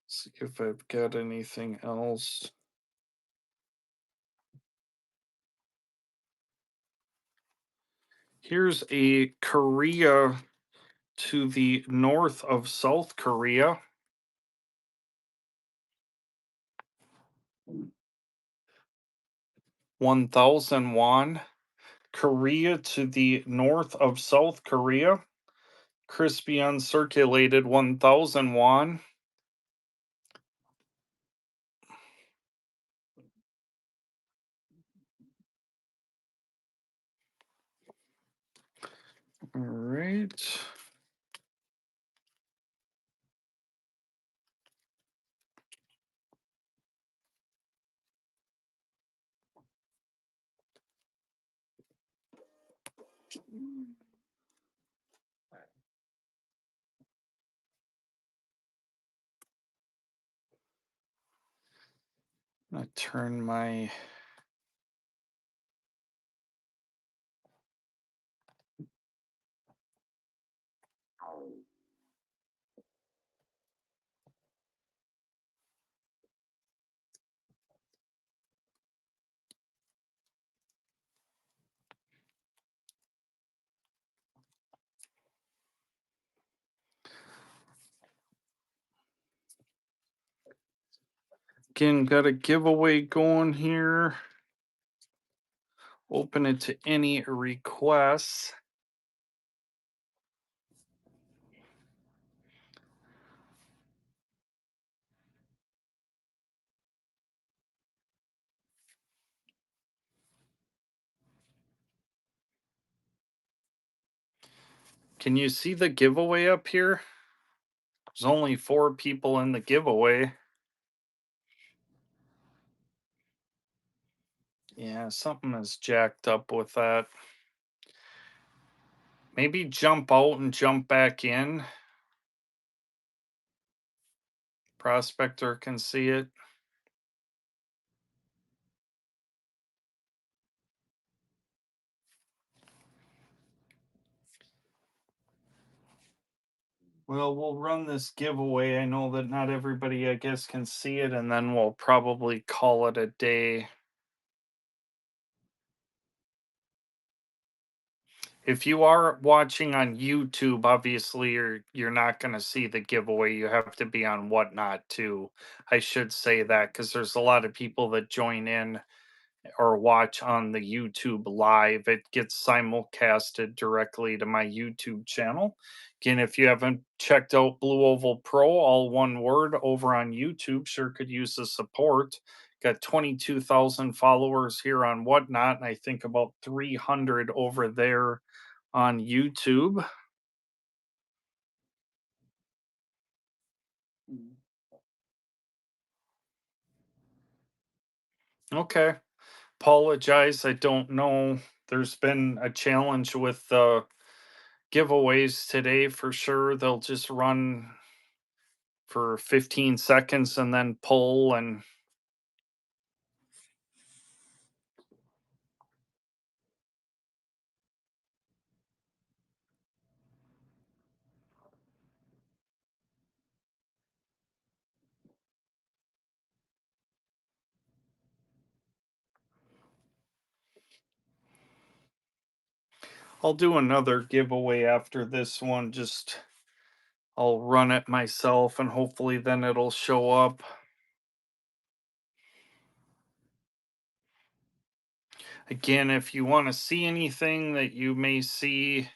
See if I've got anything else. Here's a Korea to the north of South Korea. 1,000 won. Korea to the north of South Korea. Crispy uncirculated 1,000 won. All right. I'm gonna turn my Again, got a giveaway going here. Open it to any requests. Can you see the giveaway up here? There's only 4 people in the giveaway. Yeah, something is jacked up with that. Maybe jump out and jump back in. Prospector can see it. Well, we'll run this giveaway. I know that not everybody, I guess, can see it, and then we'll probably call it a day. If you are watching on YouTube, obviously you're not going to see the giveaway. You have to be on Whatnot too. I should say that because there's a lot of people that join in or watch on the YouTube live. It gets simulcasted directly to my YouTube channel. Again, if you haven't checked out Blue Oval Pro, all one word, over on YouTube, sure could use the support. Got 22,000 followers here on Whatnot, and I think about 300 over there on YouTube. Okay. Apologize. I don't know. There's been a challenge with giveaways today for sure. They'll just run for 15 seconds and then pull, and I'll do another giveaway after this one. Just I'll run it myself and hopefully then it'll show up. Again, if you want to see anything that you may see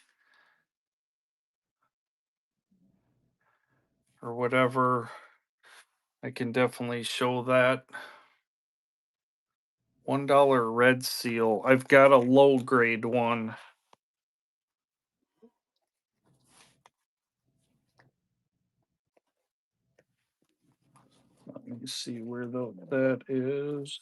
or whatever, I can definitely show that. $1 red seal. I've got a low grade one. Let me see where that is.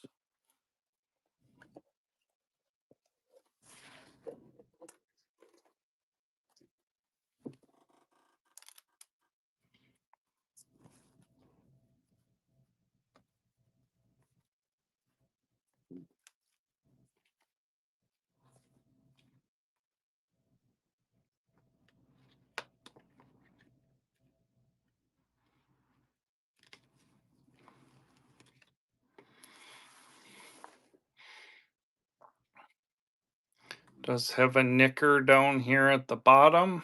Does have a nicker down here at the bottom.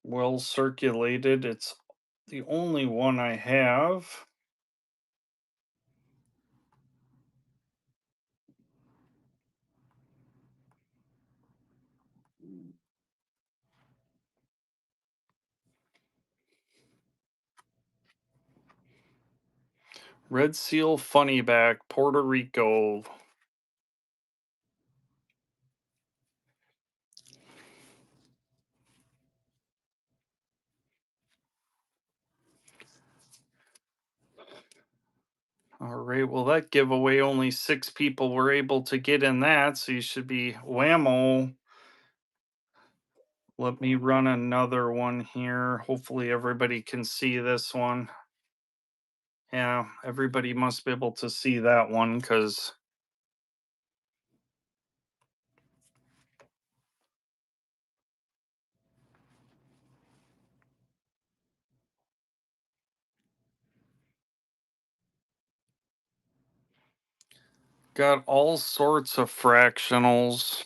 Well circulated. It's the only one I have. Red seal funny back, Puerto Rico. All right, well, that giveaway, only 6 people were able to get in that, so you should be whammo. Let me run another one here. Hopefully, everybody can see this one. Yeah, everybody must be able to see that one because got all sorts of fractionals.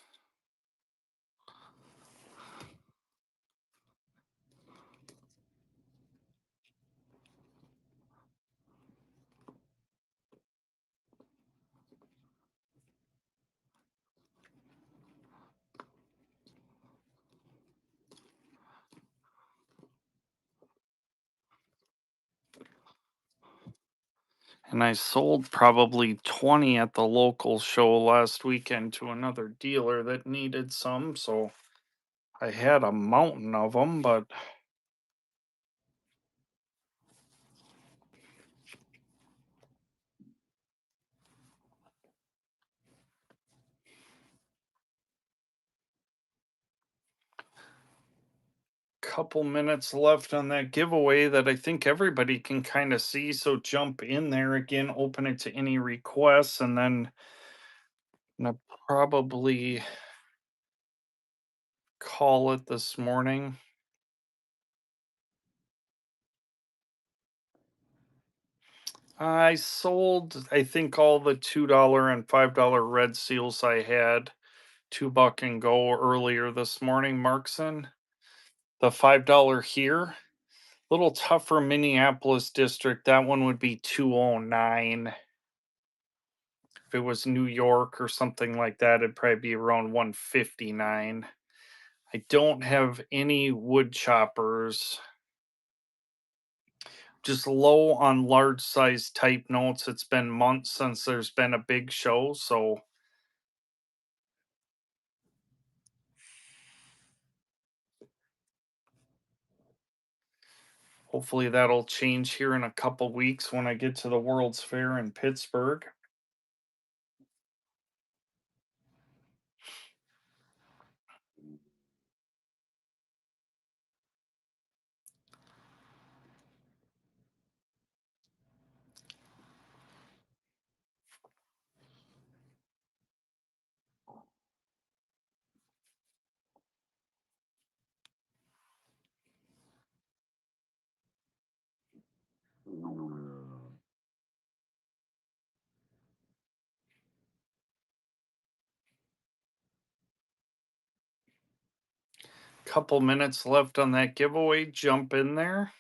And I sold probably 20 at the local show last weekend to another dealer that needed some. So I had a mountain of them, but couple minutes left on that giveaway that I think everybody can kind of see. So jump in there again, open it to any requests, and then I'm gonna probably call it this morning. I sold, I think, all the $2 and $5 red seals I had, $2 and go earlier this morning, Markson. The $5 here, little tougher Minneapolis district. That one would be 209. If it was New York or something like that, it'd probably be around 159. I don't have any wood choppers. Just low on large size type notes. It's been months since there's been a big show, so hopefully that'll change here in a couple weeks when I get to the World's Fair in Pittsburgh. Couple minutes left on that giveaway. Jump in there.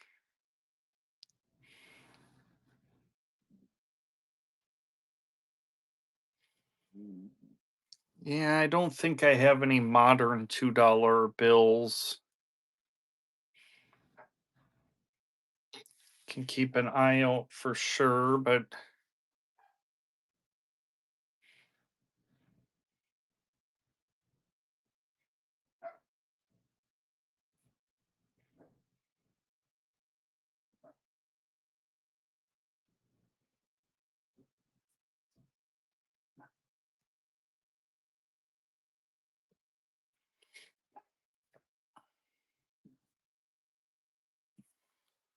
Yeah, I don't think I have any modern $2 bills. Can keep an eye out for sure, but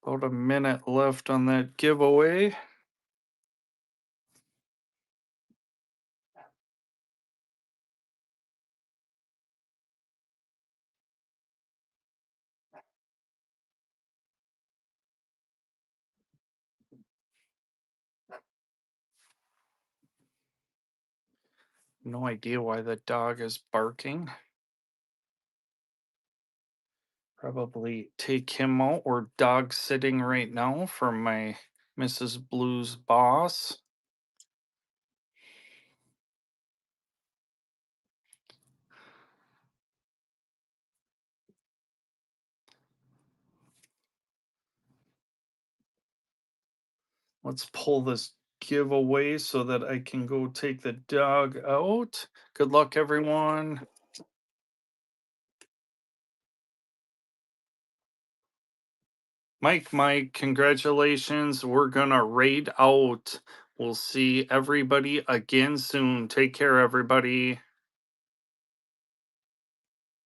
about a minute left on that giveaway. No idea why the dog is barking. Probably take him out. We're dog sitting right now for my Mrs. Blue's boss. Let's pull this giveaway so that I can go take the dog out. Good luck, everyone. Mike, congratulations. We're gonna raid out. We'll see everybody again soon. Take care, everybody.